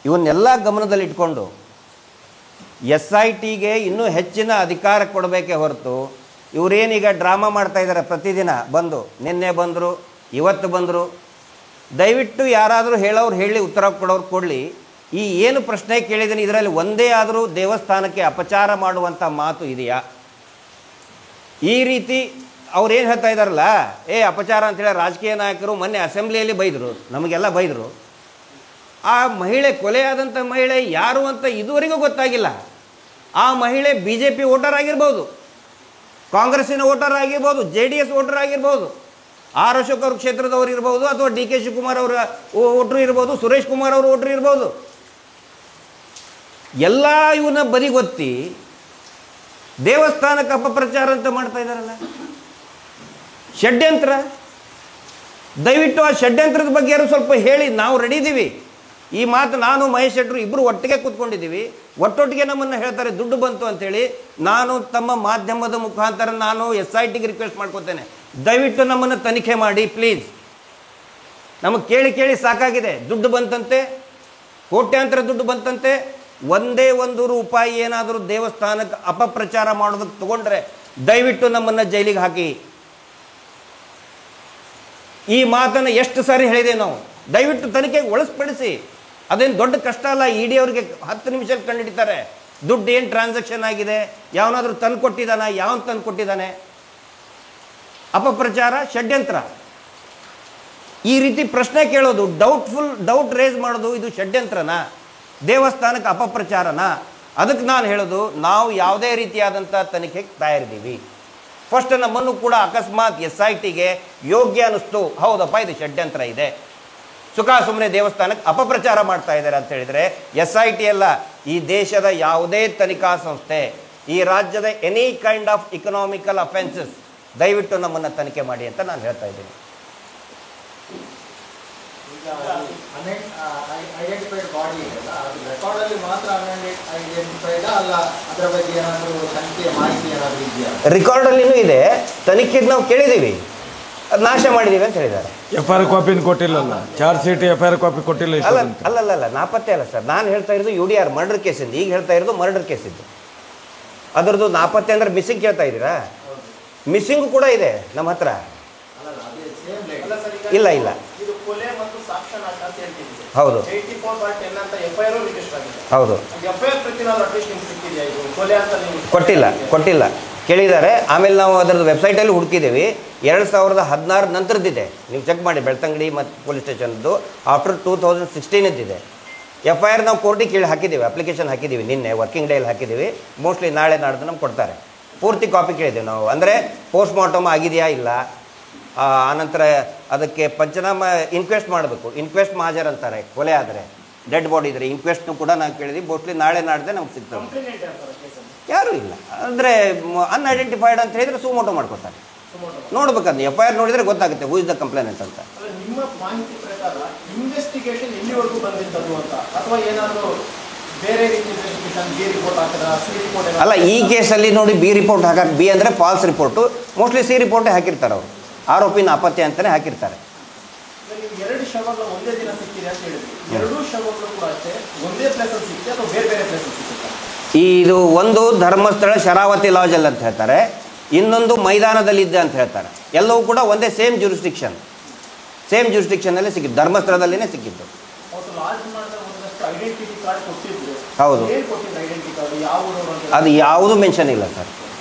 ಇವನ್ನೆಲ್ಲ ಗಮನದಲ್ಲಿ ಇಟ್ಕೊಂಡು SITಗೆ ಇನ್ನೂ ಹೆಚ್ಚಿನ ಅಧಿಕಾರ ಕೊಡಬೇಕೇ ಹೊರತು ಇವರೇನೀಗ ಡ್ರಾಮಾ ಮಾಡ್ತಾ ಇದ್ದಾರೆ. ಪ್ರತಿದಿನ ಬಂದು, ನಿನ್ನೆ ಬಂದರು, ಇವತ್ತು ಬಂದರು. ದಯವಿಟ್ಟು ಯಾರಾದರೂ ಹೇಳೋರು ಹೇಳಿ, ಉತ್ತರ ಕೊಡೋರು ಕೊಡಲಿ. ಈ ಏನು ಪ್ರಶ್ನೆ ಕೇಳಿದ್ದೀನಿ ಇದರಲ್ಲಿ ಒಂದೇ ಆದರೂ ದೇವಸ್ಥಾನಕ್ಕೆ ಅಪಚಾರ ಮಾಡುವಂಥ ಮಾತು ಇದೆಯಾ? ಈ ರೀತಿ ಅವ್ರೇನು ಹೇಳ್ತಾ ಇದ್ದಾರಲ್ಲ, ಅಪಚಾರ ಅಂತೇಳಿ ರಾಜಕೀಯ ನಾಯಕರು ಮೊನ್ನೆ ಅಸೆಂಬ್ಲಿಯಲ್ಲಿ ಬೈದರು, ನಮಗೆಲ್ಲ ಬೈದರು. ಆ ಮಹಿಳೆ, ಕೊಲೆಯಾದಂಥ ಮಹಿಳೆ ಯಾರು ಅಂತ ಇದುವರೆಗೂ ಗೊತ್ತಾಗಿಲ್ಲ. ಆ ಮಹಿಳೆ BJP ವೋಟರ್ ಆಗಿರ್ಬೋದು, ಕಾಂಗ್ರೆಸ್ಸಿನ ವೋಟರ್ ಆಗಿರ್ಬೋದು, JDS ವೋಟರ್ ಆಗಿರ್ಬೋದು, R ಅಶೋಕ್ ಅವ್ರ ಕ್ಷೇತ್ರದವ್ರು ಇರ್ಬೋದು, ಅಥವಾ DK ಶಿವಕುಮಾರ್ ಅವರ ವೋಟ್ರು ಇರ್ಬೋದು, ಸುರೇಶ್ ಕುಮಾರ್ ಅವ್ರ ವೋಟ್ರು ಇರ್ಬೋದು. ಎಲ್ಲ ಇವನ್ನ ಬದಿಗೊತ್ತಿ ದೇವಸ್ಥಾನಕ್ಕೆ ಅಪಪ್ರಚಾರ ಅಂತ ಮಾಡ್ತಾ ಇದ್ದಾರಲ್ಲ, ಷಡ್ಯಂತ್ರ. ದಯವಿಟ್ಟು ಆ ಷಡ್ಯಂತ್ರದ ಬಗ್ಗೆ ಯಾರು ಸ್ವಲ್ಪ ಹೇಳಿ. ನಾವು ರೆಡಿ ಇದ್ದೀವಿ. ಈ ಮಾತು ನಾನು ಮಹೇಶ್ ಶೆಟ್ಟರು 2 ಒಟ್ಟಿಗೆ ಕೂತ್ಕೊಂಡಿದ್ದೀವಿ. ಒಟ್ಟೊಟ್ಟಿಗೆ ನಮ್ಮನ್ನು ಹೇಳ್ತಾರೆ ದುಡ್ಡು ಬಂತು ಅಂತೇಳಿ. ನಾನು ತಮ್ಮ ಮಾಧ್ಯಮದ ಮುಖಾಂತರ ನಾನು SITಗೆ ರಿಕ್ವೆಸ್ಟ್ ಮಾಡ್ಕೊತೇನೆ, ದಯವಿಟ್ಟು ನಮ್ಮನ್ನು ತನಿಖೆ ಮಾಡಿ ಪ್ಲೀಸ್. ನಮಗೆ ಕೇಳಿ ಕೇಳಿ ಸಾಕಾಗಿದೆ. ದುಡ್ಡು ಬಂತಂತೆ, ಕೋಟ್ಯಾಂತರ ದುಡ್ಡು ಬಂತಂತೆ. ಒಂದೇ ರೂಪಾಯಿ ಏನಾದರೂ ದೇವಸ್ಥಾನಕ್ಕೆ ಅಪಪ್ರಚಾರ ಮಾಡೋದಕ್ಕೆ ತಗೊಂಡ್ರೆ ದಯವಿಟ್ಟು ನಮ್ಮನ್ನು ಜೈಲಿಗೆ ಹಾಕಿ. ಈ ಮಾತನ್ನು ಎಷ್ಟು ಸಾರಿ ಹೇಳಿದೆ ನಾವು. ದಯವಿಟ್ಟು ತನಿಖೆಗೆ ಒಳಸ್ಪಡಿಸಿ. ಅದೇನು ದೊಡ್ಡ ಕಷ್ಟ ಅಲ್ಲ. ED ಅವರಿಗೆ 10 ನಿಮಿಷದಲ್ಲಿ ಕಂಡುಹಿಡಿತಾರೆ ದುಡ್ಡು ಏನು ಟ್ರಾನ್ಸಾಕ್ಷನ್ ಆಗಿದೆ, ಯಾವನಾದರೂ ತಂದು ಕೊಟ್ಟಿದ್ದಾನೆ, ಯಾವನು ತಂದು ಕೊಟ್ಟಿದ್ದಾನೆ. ಅಪಪ್ರಚಾರ, ಷಡ್ಯಂತ್ರ, ಈ ರೀತಿ ಪ್ರಶ್ನೆ ಕೇಳೋದು, ಡೌಟ್ ರೇಸ್ ಮಾಡೋದು, ಇದು ಷಡ್ಯಂತ್ರನಾ, ದೇವಸ್ಥಾನಕ್ಕೆ ಅಪಪ್ರಚಾರನಾ? ಅದಕ್ಕೆ ನಾನು ಹೇಳೋದು, ನಾವು ಯಾವುದೇ ರೀತಿಯಾದಂಥ ತನಿಖೆಗೆ ತಯಾರಿದ್ದೀವಿ. ಫಸ್ಟ್ ನಮ್ಮನ್ನು ಕೂಡ ಅಕಸ್ಮಾತ್ SITಗೆ ಯೋಗ್ಯ ಅನ್ನಿಸ್ತು, ಹೌದಪ್ಪ ಇದು ಷಡ್ಯಂತ್ರ ಇದೆ, ಸುಮ್ಮನೆ ದೇವಸ್ಥಾನಕ್ಕೆ ಅಪಪ್ರಚಾರ ಮಾಡ್ತಾ ಇದ್ದಾರೆ ಅಂತ ಹೇಳಿದರೆ, SIT ಅಲ್ಲ, ಈ ದೇಶದ ಯಾವುದೇ ತನಿಖಾ ಸಂಸ್ಥೆ, ಈ ರಾಜ್ಯದ any kind of economical offences, ದಯವಿಟ್ಟು ನಮ್ಮನ್ನು ತನಿಖೆ ಮಾಡಿ ಅಂತ ನಾನು ಹೇಳ್ತಾ ಇದ್ದೀನಿ. ರಿಕಾರ್ಡಲ್ಲಿನೂ ಇದೆ, ತನಿಖೆಗೆ ನಾವು ಕೇಳಿದ್ದೀವಿ, ಅದು ನಾಶ ಮಾಡಿದ್ದೀವಿ ಅಂತ ಹೇಳಿದ್ದಾರೆ. FIR ಕಾಪಿನ ಕೊಟ್ಟಿಲ್ಲಲ್ಲ, ಚಾರ್ಜ್ ಶೀಟ್ FIR ಕಾಪಿ ಕೊಟ್ಟಿಲ್ಲ. ಅಲ್ಲ, ನಾಪತ್ತೆ ಅಲ್ಲ ಸರ್. ನಾನು ಹೇಳ್ತಾ ಇರೋದು UDR ಮರ್ಡರ್ ಕೇಸಿಂದ. ಈಗ ಹೇಳ್ತಾ ಇರೋದು ಮರ್ಡರ್ ಕೇಸಿದ್ದು. ಅದರದ್ದು ನಾಪತ್ತೆ ಅಂದರೆ ಮಿಸ್ಸಿಂಗ್ ಕೇಳ್ತಾ ಇದ್ದೀರಾ? ಮಿಸ್ಸಿಂಗು ಕೂಡ ಇದೆ ನಮ್ಮ ಹತ್ರ. ಇಲ್ಲ ಕೊಲೆ ಮತ್ತು ಸಾಕ್ಷ್ಯನಾಟ ಅಂತ ಹೇಳ್ತಿದ್ದೀವಿ. ಹೌದು 84/10 ಅಂತ FIR ರಿಜಿಸ್ಟರ್ ಆಗಿದೆ. ಹೌದು. FIR ಪ್ರತಿ ನಾವು ಅಟ್ಲೀಸ್ಟ್ ನಿಮ್ಗೆ ಸಿಕ್ಕಿದೆಯಾ ಇದು ಕೊಲೆ ಅಂತ ನೀವು ಕೊಟ್ಟಿಲ್ಲ ಕೇಳಿದ್ದಾರೆ. ಆಮೇಲೆ ನಾವು ಅದರದ್ದು ವೆಬ್ಸೈಟಲ್ಲಿ ಹುಡುಕಿದ್ದೀವಿ. 2016 ನಂತರದ್ದಿದೆ, ನೀವು ಚೆಕ್ ಮಾಡಿ. ಬೆಳ್ತಂಗಡಿ ಮತ್ತು ಪೊಲೀಸ್ ಸ್ಟೇಷನ್ದು ಆಫ್ಟರ್ 2016 FIR ನಾವು ಕೋರ್ಟಿಗೆ ಕೇಳಿ ಹಾಕಿದ್ದೀವಿ, ಅಪ್ಲಿಕೇಶನ್ ಹಾಕಿದ್ದೀವಿ. ನಿನ್ನೆ ವರ್ಕಿಂಗ್ ಡೇಯಲ್ಲಿ ಹಾಕಿದ್ದೀವಿ. ಮೋಸ್ಟ್ಲಿ ನಾಳೆ ನಾಡ್ದು ನಮ್ಗೆ ಕೊಡ್ತಾರೆ. ಪೂರ್ತಿ ಕಾಪಿ ಕೇಳಿದ್ದೀವಿ ನಾವು. ಅಂದರೆ ಪೋಸ್ಟ್ ಮಾರ್ಟಮ್ ಆಗಿದೆಯಾ ಇಲ್ಲ, ಆನಂತರ ಅದಕ್ಕೆ ಪಂಚನಾಮ ಇನ್ಕ್ವೆಸ್ಟ್ ಮಾಡಬೇಕು. ಇನ್ಕ್ವೆಸ್ಟ್ ಮಹಾಜರ್ ಅಂತಾರೆ ಕೊಲೆ ಆದರೆ, ಡೆಡ್ ಬಾಡಿ ಇದ್ರೆ ಇನ್ಕ್ವೆಸ್ಟ್ನು ಕೂಡ ನಾವು ಕೇಳಿದ್ವಿ. ಮೋಸ್ಟ್ಲಿ ನಾಳೆ ನಾಡ್ದೆ ನಮ್ಗೆ ಸಿಗ್ತದೆ. ಯಾರೂ ಇಲ್ಲ ಅಂದರೆ ಅನ್ಐಡೆಂಟಿಫೈಡ್ ಅಂತ ಹೇಳಿದರೆ ಸುಮೋಟೋ ಮಾಡ್ಕೊತಾರೆ. ನೋಡ್ಬೇಕಂದ್ರೆ FIR ನೋಡಿದರೆ ಗೊತ್ತಾಗುತ್ತೆ ಹೂ ಇಸ್ ದ ಕಂಪ್ಲೇನೆಂಟ್ ಅಂತ. ನಿಮ್ಮ ಮಾಹಿತಿ ಪ್ರಕಾರ ಇನ್ವೆಸ್ಟಿಗೇಷನ್ ಎಲ್ಲಿವರೆಗೂ ಬಂದಿತ್ತು ಅಂತ, ಅಥವಾ ಏನಾದರೂ ಬೇರೆ ರೀತಿ ಇನ್ವೆಸ್ಟಿಗೇಷನ್ ಬಿ ರಿಪೋರ್ಟ್ ಹಾಕಿದ್ರ ಸಿ ರಿಪೋರ್ಟ್? ಅಲ್ಲ, ಈ ಕೇಸಲ್ಲಿ ನೋಡಿ ಬಿ ರಿಪೋರ್ಟ್ ಹಾಕಕ್ಕೆ, ಬಿ ಅಂದರೆ ಫಾಲ್ಸ್ ರಿಪೋರ್ಟು, ಮೋಸ್ಟ್ಲಿ ಸಿ ರಿಪೋರ್ಟೇ ಹಾಕಿರ್ತಾರೆ ಅವರು. ಆರೋಪಿ ನಾಪತ್ತೆ ಅಂತಲೇ ಹಾಕಿರ್ತಾರೆ. ನೀವು 2 ಶವಗಳು ಒಂದೇ ದಿನ ಸಿಕ್ಕಿದೆ ಅಂತ ಹೇಳಿದ್ವಿ. 2 ಶವಗಳು ಕೂಡ ಅಷ್ಟೇ ಒಂದೇ ಪ್ಲೇಸಲ್ಲಿ ಸಿಕ್ಕಿದೆ ಅಥವಾ ಬೇರೆ ಬೇರೆ ಪ್ಲೇಸಲ್ಲಿ ಸಿಕ್ಕಿದೆ? ಇದು ಒಂದು ಧರ್ಮಸ್ಥಳ ಶರಾವತಿ ಲಾಜಲ್ಲಿ ಅಂತ ಹೇಳ್ತಾರೆ, ಇನ್ನೊಂದು ಮೈದಾನದಲ್ಲಿದ್ದೆ ಅಂತ ಹೇಳ್ತಾರೆ. ಎಲ್ಲವೂ ಕೂಡ ಒಂದೇ ಸೇಮ್ ಜೂರಿಸ್ಡಿಕ್ಷನಲ್ಲಿ ಸಿಕ್ಕಿದ್ದು, ಧರ್ಮಸ್ಥಳದಲ್ಲಿನೇ ಸಿಕ್ಕಿದ್ದು. ಹೌದು, ಅದು ಯಾವುದು ಮೆನ್ಷನ್ ಇಲ್ಲ ಸರ್.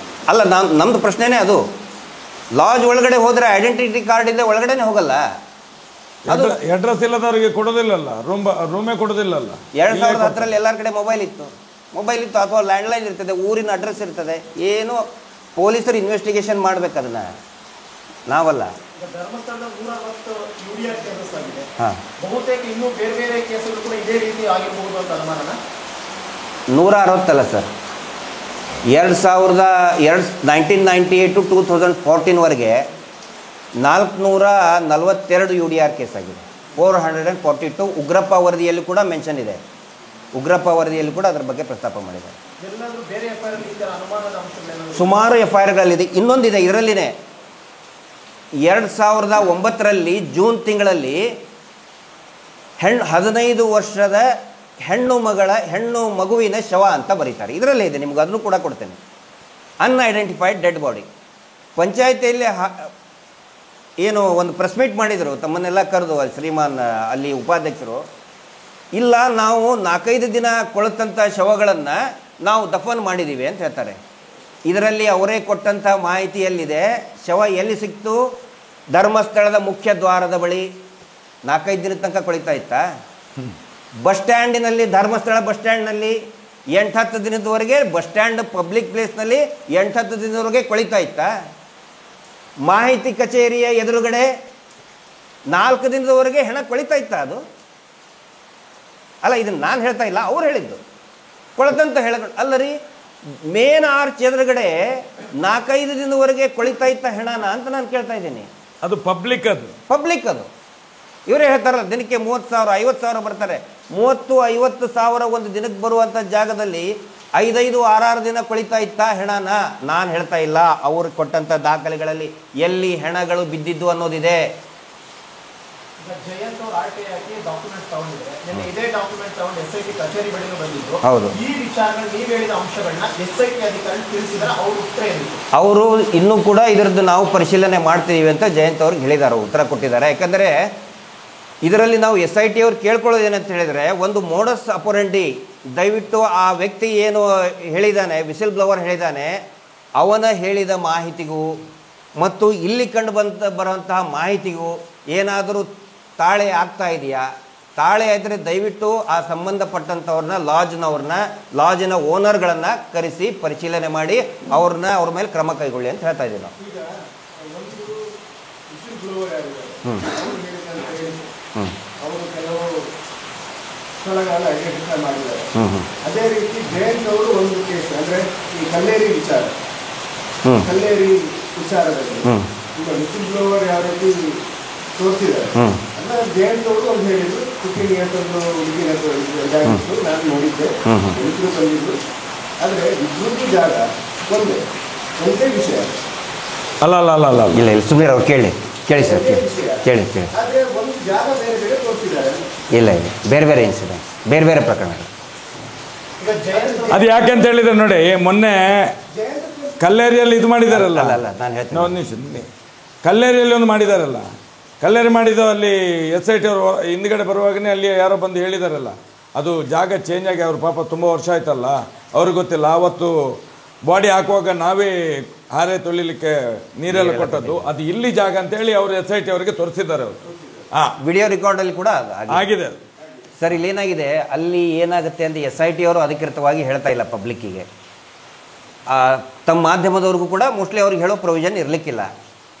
ಅಲ್ಲ, ನಮ್ಮದು ಪ್ರಶ್ನೆನೇ ಅದು. ಲಾಜ್ ಒಳಗಡೆ ಹೋದರೆ ಐಡೆಂಟಿಟಿ ಕಾರ್ಡ್ ಇದ್ದರೆ ಒಳಗಡೆನೇ ಹೋಗಲ್ಲ. ಅದು ಅಡ್ರೆಸ್ ಇಲ್ಲದವರಿಗೆ ಕೊಡೋದಿಲ್ಲಲ್ಲ, ರೂಮೇ ಕೊಡೋದಿಲ್ಲಲ್ಲ. 2010 ಎಲ್ಲರ ಕಡೆ ಮೊಬೈಲ್ ಇತ್ತು ಅಥವಾ ಲ್ಯಾಂಡ್ಲೈನ್ ಇರ್ತದೆ, ಊರಿನ ಅಡ್ರೆಸ್ ಇರ್ತದೆ. ಏನು ಪೊಲೀಸರು ಇನ್ವೆಸ್ಟಿಗೇಷನ್ ಮಾಡ್ಬೇಕು ಅದನ್ನು, ನಾವಲ್ಲ. ಧರ್ಮಸ್ಥಳದ 160 UDR ಕೇಸಸ್ ಆಗಿದೆ. ಹಾಂ, ಬಹುತೇಕ ಇನ್ನೂ ಬೇರೆ ಬೇರೆ ಕೇಸುಗಳು ಕೂಡ ಇದೇ ರೀತಿ ಆಗಿರಬಹುದು ಅಂತ ಅನುಮಾನನ? 160 ಸರ್. 1998 to 2014 442 UDR ಕೇಸ್ ಆಗಿದೆ. 442 ಉಗ್ರಪ್ಪ ವರದಿಯಲ್ಲಿ ಕೂಡ ಮೆನ್ಷನ್ ಇದೆ. ಉಗ್ರಪ್ಪ ವರದಿಯಲ್ಲಿ ಕೂಡ ಅದರ ಬಗ್ಗೆ ಪ್ರಸ್ತಾಪ ಮಾಡಿದ್ದಾರೆ. ಸುಮಾರು FIRಗಳಿದೆ. ಇನ್ನೊಂದಿದೆ ಇದರಲ್ಲಿನೇ, 2009 ಜೂನ್ ತಿಂಗಳಲ್ಲಿ 15 ವರ್ಷದ ಹೆಣ್ಣು ಮಗುವಿನ ಶವ ಅಂತ ಬರೀತಾರೆ. ಇದರಲ್ಲೇ ಇದೆ, ನಿಮ್ಗೆ ಅದನ್ನು ಕೂಡ ಕೊಡ್ತೇನೆ. Unidentified dead body. ಪಂಚಾಯತಿಯಲ್ಲಿ ಏನು ಒಂದು ಪ್ರೆಸ್ ಮೀಟ್ ಮಾಡಿದರು, ತಮ್ಮನ್ನೆಲ್ಲ ಕರೆದು ಅಲ್ಲಿ ಶ್ರೀಮಾನ್ ಅಲ್ಲಿ ಉಪಾಧ್ಯಕ್ಷರು. ಇಲ್ಲ, ನಾವು 4-5 ದಿನ ಕೊಳತಂಥ ಶವಗಳನ್ನು ನಾವು ದಫನ್ ಮಾಡಿದ್ದೀವಿ ಅಂತ ಹೇಳ್ತಾರೆ. ಇದರಲ್ಲಿ ಅವರೇ ಕೊಟ್ಟಂಥ ಮಾಹಿತಿಯಲ್ಲಿದೆ. ಶವ ಎಲ್ಲಿ ಸಿಕ್ತು? ಧರ್ಮಸ್ಥಳದ ಮುಖ್ಯ ದ್ವಾರದ ಬಳಿ. 4-5 ದಿನದ ತನಕ ಕೊಳಿತಾ ಇತ್ತಾ? ಬಸ್ ಸ್ಟ್ಯಾಂಡಿನಲ್ಲಿ, ಧರ್ಮಸ್ಥಳ ಬಸ್ ಸ್ಟ್ಯಾಂಡ್ನಲ್ಲಿ 8-10 ದಿನದವರೆಗೆ, ಬಸ್ ಸ್ಟ್ಯಾಂಡ್ ಪಬ್ಲಿಕ್ ಪ್ಲೇಸ್ನಲ್ಲಿ 8-10 ದಿನದವರೆಗೆ ಕೊಳಿತಾ ಇತ್ತಾ? ಮಾಹಿತಿ ಕಚೇರಿಯ ಎದುರುಗಡೆ 4 ದಿನದವರೆಗೆ ಹೆಣ ಕೊಳಿತಾ ಇತ್ತಾ? ಅದು ಅಲ್ಲ, ಇದನ್ನು ನಾನು ಹೇಳ್ತಾ ಇಲ್ಲ, ಅವ್ರು ಹೇಳಿದ್ದು. ಕೊಳತಂತ ಹೇಳಗಳು ಅಲ್ಲ ರೀ, ಮೇನ್ ಆರ್ಚ್ ಎದುರುಗಡೆ 4-5 ದಿನದವರೆಗೆ ಕೊಳಿತಾ ಇತ್ತ ಹೆಣನ ಅಂತ ನಾನು ಕೇಳ್ತಾ ಇದ್ದೀನಿ. ಅದು ಪಬ್ಲಿಕ್ ಅದು ಇವರೇ ಹೇಳ್ತಾರಲ್ಲ, ದಿನಕ್ಕೆ 30,000 50,000 ಬರ್ತಾರೆ. 30-50 ಸಾವಿರ ಒಂದು ದಿನಕ್ಕೆ ಬರುವಂಥ ಜಾಗದಲ್ಲಿ 5-6 ದಿನ ಕೊಳಿತಾ ಇತ್ತ ಹೆಣನ? ನಾನು ಹೇಳ್ತಾ ಇಲ್ಲ, ಅವರು ಕೊಟ್ಟಂಥ ದಾಖಲೆಗಳಲ್ಲಿ ಎಲ್ಲಿ ಹೆಣಗಳು ಬಿದ್ದಿದ್ದು ಅನ್ನೋದಿದೆ. ಜಯಂತ್ ಅವರು RTI ಆಗಿ ಡಾಕ್ಯುಮೆಂಟ್ ತಗೊಂಡಿದ್ದಾರೆ. ನಿನ್ನೆ ಇದೇ ಡಾಕ್ಯುಮೆಂಟ್ ತಗೊಂಡು SIT ಕಚೇರಿ ಬಳಿಗೆ ಬಂದಿದ್ದು. ಹೌದು, ಈ ವಿಚಾರಗಳು ನೀವು ಹೇಳಿದ ಅಂಶಗಳನ್ನ SIT ಅಧಿಕಾರಿ ತಿಳಿಸಿದರೆ ಅವ್ರ ಉತ್ತರ ಏನಿದೆ? ಅವರು ಇನ್ನೂ ಕೂಡ ಇದರದ್ದು ನಾವು ಪರಿಶೀಲನೆ ಮಾಡ್ತೀವಿ ಅಂತ ಜಯಂತ್ ಅವ್ರಿಗೆ ಹೇಳಿದ್ದಾರೆ, ಉತ್ತರ ಕೊಟ್ಟಿದ್ದಾರೆ. ಯಾಕಂದರೆ ಇದರಲ್ಲಿ ನಾವು SIT ಅವ್ರು ಕೇಳ್ಕೊಳ್ಳೋದು ಏನಂತ ಹೇಳಿದರೆ, ಒಂದು ಮೋಡಸ್ ಅಪೊರೆಂಡಿ, ದಯವಿಟ್ಟು ಆ ವ್ಯಕ್ತಿ ಏನು ಹೇಳಿದ್ದಾನೆ, ವಿಸಿಲ್ ಬ್ಲೋವರ್ ಹೇಳಿದ್ದಾನೆ, ಅವನ ಹೇಳಿದ ಮಾಹಿತಿಗೂ ಮತ್ತು ಇಲ್ಲಿ ಕಂಡು ಬರುವಂತಹ ಮಾಹಿತಿಗೂ ಏನಾದರೂ ತಾಳೆ ಆಗ್ತಾ ಇದೆಯಾ? ತಾಳೆ ಆದರೆ ದಯವಿಟ್ಟು ಆ ಸಂಬಂಧಪಟ್ಟಂಥವ್ರನ್ನ, ಲಾಜಿನ ಓನರ್ಗಳನ್ನು ಕರೆಸಿ ಪರಿಶೀಲನೆ ಮಾಡಿ ಅವ್ರ ಮೇಲೆ ಕ್ರಮ ಕೈಗೊಳ್ಳಿ ಅಂತ ಹೇಳ್ತಾ ಇದ್ದೀವಿ ನಾವು. ಅವರು ಕೆಲವು ಸ್ಥಳಗಳನ್ನು ಐಡೆಂಟಿಫೈ ಮಾಡಿದ್ದಾರೆ. ಅದೇ ರೀತಿ ಜಯಂತ್ ಅವರು ಒಂದು ಕೇಸ್, ಅಂದರೆ ಈ ಕಲ್ಲೇರಿ ವಿಚಾರದಲ್ಲಿ ಈಗ ವಿಸಿಲ್ ಬ್ಲೋವರ್ ಯಾವ ರೀತಿ ತೋರಿಸಿದ್ದಾರೆ ಅಂದ್ರೆ, ಜಯಂತ್ ಅವರು ಒಂದು ಹೇಳಿದ್ರು 15 years ಒಂದು ಹುಡುಗಿನ ಇದಾಗಿತ್ತು, ನಾನು ನೋಡಿದ್ದೆ, ಹೆಸರು ಬಂದಿದ್ದು. ಆದರೆ ಇಬ್ಬರದ್ದು ಜಾಗ ಒಂದೇ ವಿಷಯ ಅಲ್ಲ ಇಲ್ಲ, ಸುಮ್ಮನೆ ಅವ್ರು ಕೇಳಿ ಸರ್, ಕೇಳಿ. ಆದರೆ ಒಂದು ಜಾಗ ಬೇರೆ ಬೇರೆ ತೋರಿಸಿದ್ದಾರೆ. ಇಲ್ಲ, ಬೇರೆ ಬೇರೆ ಇನ್ಸಿಡೆಂಟ್, ಬೇರೆ ಬೇರೆ ಪ್ರಕರಣಗಳು. ಅದು ಯಾಕೆಂತ ಹೇಳಿದ್ರೆ ನೋಡಿ, ಮೊನ್ನೆ ಕಲ್ಲೇರಿಯಲ್ಲಿ ಇದು ಮಾಡಿದಾರಲ್ಲ, ನಾನು ಹೇಳ್ತೀನಿ, ಕಲ್ಲೇರಿಯಲ್ಲಿ ಒಂದು ಮಾಡಿದಾರಲ್ಲ, ಕಲ್ಲೇರಿ ಮಾಡಿದ್ದು ಅಲ್ಲಿ SIT ಅವರು ಹಿಂದ್ಗಡೆ ಬರುವಾಗನೇ ಅಲ್ಲಿ ಯಾರೋ ಬಂದು ಹೇಳಿದಾರಲ್ಲ, ಅದು ಜಾಗ ಚೇಂಜ್ ಆಗಿ ಅವ್ರ ಪಾಪ ತುಂಬ ವರ್ಷ ಆಯ್ತಲ್ಲ, ಅವ್ರಿಗೆ ಗೊತ್ತಿಲ್ಲ. ಆವತ್ತು ಬಾಡಿ ಹಾಕುವಾಗ ನಾವೇ ಹಾರೆ ತೊಳಿಲಿಕ್ಕೆ ನೀರೆಲ್ಲ ಕೊಟ್ಟದ್ದು, ಅದು ಇಲ್ಲಿ ಜಾಗ ಅಂತೇಳಿ ಅವರು SIT ಅವರಿಗೆ ತೋರಿಸಿದ್ದಾರೆ ಅವರು. ವಿಡಿಯೋ ರೆಕಾರ್ಡಲ್ಲಿ ಕೂಡ ಆಗಿದೆ ಸರ್. ಇಲ್ಲಿ ಏನಾಗಿದೆ, ಅಲ್ಲಿ ಏನಾಗುತ್ತೆ ಅಂತ SIT ಅವರು ಅಧಿಕೃತವಾಗಿ ಹೇಳ್ತಾ ಇಲ್ಲ ಪಬ್ಲಿಕ್ಕಿಗೆ. ತಮ್ಮ ಮಾಧ್ಯಮದವ್ರಿಗೂ ಕೂಡ ಮೋಸ್ಟ್ಲಿ ಅವ್ರಿಗೆ ಹೇಳೋ ಪ್ರೊವಿಷನ್ ಇರಲಿಕ್ಕಿಲ್ಲ.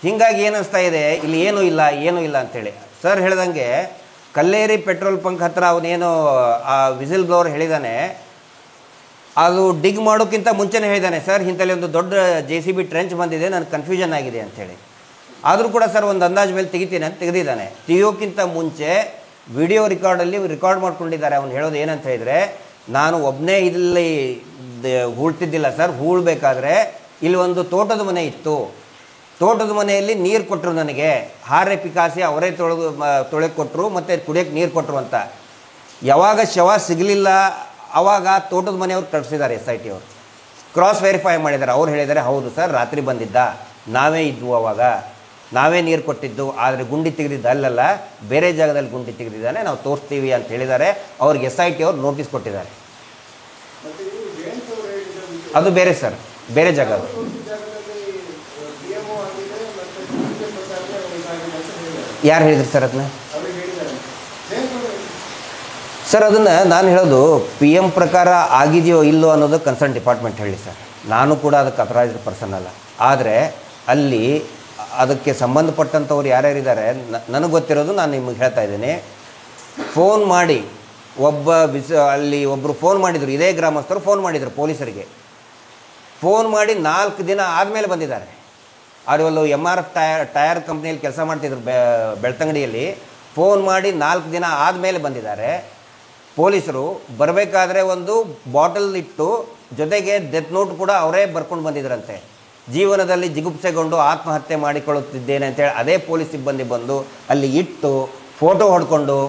ಹೀಗಾಗಿ ಏನಿಸ್ತಾ ಇದೆ, ಇಲ್ಲಿ ಏನೂ ಇಲ್ಲ ಅಂತೇಳಿ. ಸರ್ ಹೇಳ್ದಂಗೆ ಕಲ್ಲೇರಿ ಪೆಟ್ರೋಲ್ ಬಂಕ್ ಹತ್ರ ಅವನೇನು ಆ ವಿಸಿಲ್ ಬ್ಲೋವರ್ ಹೇಳಿದ್ದಾನೆ, ಅದು ಡಿಗ್ ಮಾಡೋಕ್ಕಿಂತ ಮುಂಚೆನೇ ಹೇಳಿದ್ದಾನೆ, ಸರ್ ಇಂಥಲ್ಲಿ ಒಂದು ದೊಡ್ಡ JCB ಟ್ರೆಂಚ್ ಬಂದಿದೆ, ನನಗೆ ಕನ್ಫ್ಯೂಷನ್ ಆಗಿದೆ ಅಂಥೇಳಿ. ಆದರೂ ಕೂಡ ಸರ್ ಒಂದು ಅಂದಾಜು ಮೇಲೆ ತೆಗಿತೀನಿ ಅಂತ ತೆಗೆದಿದ್ದಾನೆ. ತೆಗಿಯೋಕ್ಕಿಂತ ಮುಂಚೆ ವಿಡಿಯೋ ರೆಕಾರ್ಡಲ್ಲಿ ರೆಕಾರ್ಡ್ ಮಾಡ್ಕೊಂಡಿದ್ದಾರೆ. ಅವ್ನು ಹೇಳೋದು ಏನಂತ ಹೇಳಿದರೆ, ನಾನು ಒಬ್ಬನೇ ಇಲ್ಲಿ ಹೂಳ್ತಿದ್ದಿಲ್ಲ ಸರ್, ಹೂಳ್ಬೇಕಾದ್ರೆ ಇಲ್ಲಿ ಒಂದು ತೋಟದ ಮನೆ ಇತ್ತು, ತೋಟದ ಮನೆಯಲ್ಲಿ ನೀರು ಕೊಟ್ಟರು ನನಗೆ, ಹಾರೆ ಪಿಕಾಸಿ ಅವರೇ ತೊಳೆಗೆ ಕೊಟ್ಟರು ಮತ್ತು ಕುಡಿಯೋಕ್ಕೆ ನೀರು ಕೊಟ್ಟರು ಅಂತ. ಯಾವಾಗ ಶವ ಸಿಗಲಿಲ್ಲ ಆವಾಗ ತೋಟದ ಮನೆಯವ್ರು ಕಳಿಸಿದ್ದಾರೆ SIT ಅವರು. ಕ್ರಾಸ್ ವೆರಿಫೈ ಮಾಡಿದ್ದಾರೆ. ಅವ್ರು ಹೇಳಿದ್ದಾರೆ, ಹೌದು ಸರ್ ರಾತ್ರಿ ಬಂದಿದ್ದ, ನಾವೇ ಇದ್ವು, ಅವಾಗ ನಾವೇ ನೀರು ಕೊಟ್ಟಿದ್ದು, ಆದರೆ ಗುಂಡಿ ತೆಗೆದಿದ್ದು ಅಲ್ಲಲ್ಲ, ಬೇರೆ ಜಾಗದಲ್ಲಿ ಗುಂಡಿ ತೆಗೆದಿದ್ದಾನೆ, ನಾವು ತೋರಿಸ್ತೀವಿ ಅಂತ ಹೇಳಿದ್ದಾರೆ. ಅವ್ರಿಗೆ SIT ಅವರು ನೋಟಿಸ್ ಕೊಟ್ಟಿದ್ದಾರೆ. ಅದು ಬೇರೆ ಸರ್, ಬೇರೆ ಜಾಗ ಅದು. ಯಾರು ಹೇಳಿದ್ರಿ ಸರ್ ಅದನ್ನ? ಸರ್ ಅದನ್ನು ನಾನು ಹೇಳೋದು PM ಪ್ರಕಾರ ಆಗಿದೆಯೋ ಇಲ್ಲೋ ಅನ್ನೋದು ಕನ್ಸರ್ನ್ ಡಿಪಾರ್ಟ್ಮೆಂಟ್ ಹೇಳಿ ಸರ್. ನಾನು ಕೂಡ ಅದಕ್ಕೆ ಅಥರೈಸ್ಡ್ ಪರ್ಸನ್ ಅಲ್ಲ. ಆದರೆ ಅಲ್ಲಿ ಅದಕ್ಕೆ ಸಂಬಂಧಪಟ್ಟಂಥವ್ರು ಯಾರ್ಯಾರಿದ್ದಾರೆ ನನಗೆ ಗೊತ್ತಿರೋದು ನಾನು ನಿಮಗೆ ಹೇಳ್ತಾ ಇದ್ದೀನಿ. ಫೋನ್ ಮಾಡಿ ಅಲ್ಲಿ ಒಬ್ಬರು ಫೋನ್ ಮಾಡಿದರು, ಇದೇ ಗ್ರಾಮಸ್ಥರು ಫೋನ್ ಮಾಡಿದರು ಪೊಲೀಸರಿಗೆ. ಫೋನ್ ಮಾಡಿ 4 ದಿನ ಆದಮೇಲೆ ಬಂದಿದ್ದಾರೆ. ಅವರಲ್ಲೂ MRF ಟಯರ್ ಕಂಪ್ನಿಯಲ್ಲಿ ಕೆಲಸ ಮಾಡ್ತಿದ್ರು ಬೆಳ್ತಂಗಡಿಯಲ್ಲಿ. ಫೋನ್ ಮಾಡಿ 4 ದಿನ ಆದಮೇಲೆ ಬಂದಿದ್ದಾರೆ ಪೊಲೀಸರು. ಬರಬೇಕಾದ್ರೆ ಒಂದು ಬಾಟಲ್ ಇಟ್ಟು ಜೊತೆಗೆ ಡೆತ್ ನೋಟ್ ಕೂಡ ಅವರೇ ಬರ್ಕೊಂಡು ಬಂದಿದ್ರಂತೆ. ಜೀವನದಲ್ಲಿ ಜಿಗುಪ್ಸೆಗೊಂಡು ಆತ್ಮಹತ್ಯೆ ಮಾಡಿಕೊಳ್ಳುತ್ತಿದ್ದೇನೆ ಅಂತೇಳಿ ಅದೇ ಪೊಲೀಸ್ ಸಿಬ್ಬಂದಿ ಬಂದು ಅಲ್ಲಿ ಇಟ್ಟು ಫೋಟೋ ಹೊಡ್ಕೊಂಡು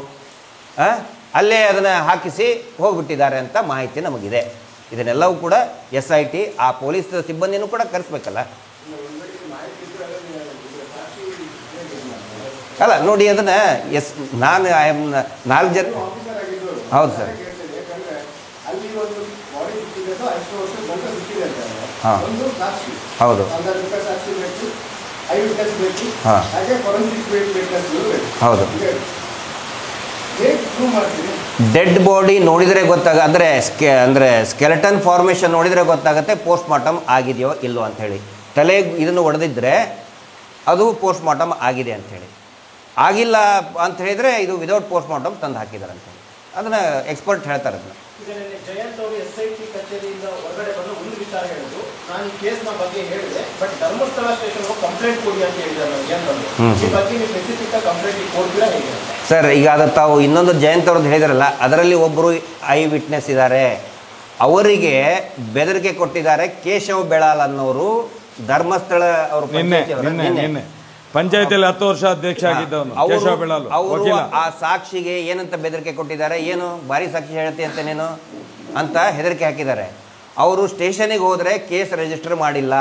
ಅಲ್ಲೇ ಅದನ್ನು ಹಾಕಿಸಿ ಹೋಗಿಬಿಟ್ಟಿದ್ದಾರೆ ಅಂತ ಮಾಹಿತಿ ನಮಗಿದೆ. ಇದನ್ನೆಲ್ಲವೂ ಕೂಡ SIT ಆ ಪೊಲೀಸ್ ಸಿಬ್ಬಂದಿನೂ ಕೂಡ ಕರೆಸ್ಬೇಕಲ್ಲ. ಅಲ್ಲ ನೋಡಿ, ಅದನ್ನು ನಾನು 4 ಜನ. ಹೌದು ಸರ್. ಹಾಂ ಹೌದು ಹಾಂ ಹೌದು. ಡೆಡ್ ಬಾಡಿ ನೋಡಿದರೆ ಅಂದರೆ ಸ್ಕೆಲೆಟನ್ ಫಾರ್ಮೇಷನ್ ನೋಡಿದರೆ ಗೊತ್ತಾಗುತ್ತೆ ಪೋಸ್ಟ್ ಮಾರ್ಟಮ್ ಆಗಿದೆಯೋ ಇಲ್ಲೋ ಅಂಥೇಳಿ. ತಲೆಗೆ ಇದನ್ನು ಹೊಡೆದಿದ್ದರೆ ಅದು ಪೋಸ್ಟ್ ಮಾರ್ಟಮ್ ಆಗಿದೆ ಅಂಥೇಳಿ. ಆಗಿಲ್ಲ ಅಂತ ಹೇಳಿದರೆ ಇದು ವಿದೌಟ್ ಪೋಸ್ಟ್ ಮಾರ್ಟಮ್ ತಂದು ಹಾಕಿದ್ದಾರೆ ಅಂತೇಳಿ ಅದನ್ನು ಎಕ್ಸ್ಪರ್ಟ್ ಹೇಳ್ತಾರೆ. ಅದನ್ನು ಜಯಂತ್ ಅವರು SIT ಕಚೇರಿಯಿಂದ ಹೊರಗಡೆ ಬಂದು ಒಂದು ವಿಚಾರ ಹೇಳಿದ್ರು, ನಾನು ಈ ಕೇಸ್ನ ಬಗ್ಗೆ ಹೇಳಿದೆ, ಬಟ್ ಧರ್ಮಸ್ಥಳ ಸ್ಟೇಷನ್ ಕಂಪ್ಲೇಂಟ್ ಕೊಡಿ ಅಂತ ಹೇಳಿದ್ದಾರೆ ನನಗೆ. ಈ ಬಗ್ಗೆ ನೀವು ಸ್ಪೆಸಿಫಿಕ್ ಕಂಪ್ಲೇಂಟ್ ಕೊಡ್ತೀರಾ ಹೇಗೆ ಸರ್? ಈಗ ಅದು ತಾವು ಇನ್ನೊಂದು ಜಯಂತ್ ಅವ್ರದ್ದು ಹೇಳಿದಾರಲ್ಲ, ಅದರಲ್ಲಿ ಒಬ್ಬರು ಐ ವಿಟ್ನೆಸ್ ಇದ್ದಾರೆ, ಅವರಿಗೆ ಬೆದರಿಕೆ ಕೊಟ್ಟಿದ್ದಾರೆ. ಕೇಶವ್ ಬೆಳಾಲ್ ಅನ್ನೋರು ಧರ್ಮಸ್ಥಳ ಅವರು ಪಂಚಾಯತಿಯಲ್ಲಿ 10 ವರ್ಷ ಅಧ್ಯಕ್ಷ ಆಗಿದ್ದವನು ಕೇಶವ ಬೆಳಾಲ್. ಅವರು ಆ ಸಾಕ್ಷಿಗೆ ಏನಂತ ಬೆದರಿಕೆ ಕೊಟ್ಟಿದ್ದಾರೆ, ಏನು ಭಾರಿ ಸಾಕ್ಷಿ ಹೇಳ್ತಿ ಅಂತ ನೀನು ಅಂತ ಹೆದರಿಕೆ ಹಾಕಿದ್ದಾರೆ. ಅವರು ಸ್ಟೇಷನಿಗೆ ಹೋದರೆ ಕೇಸ್ ರಿಜಿಸ್ಟರ್ ಮಾಡಿಲ್ಲ.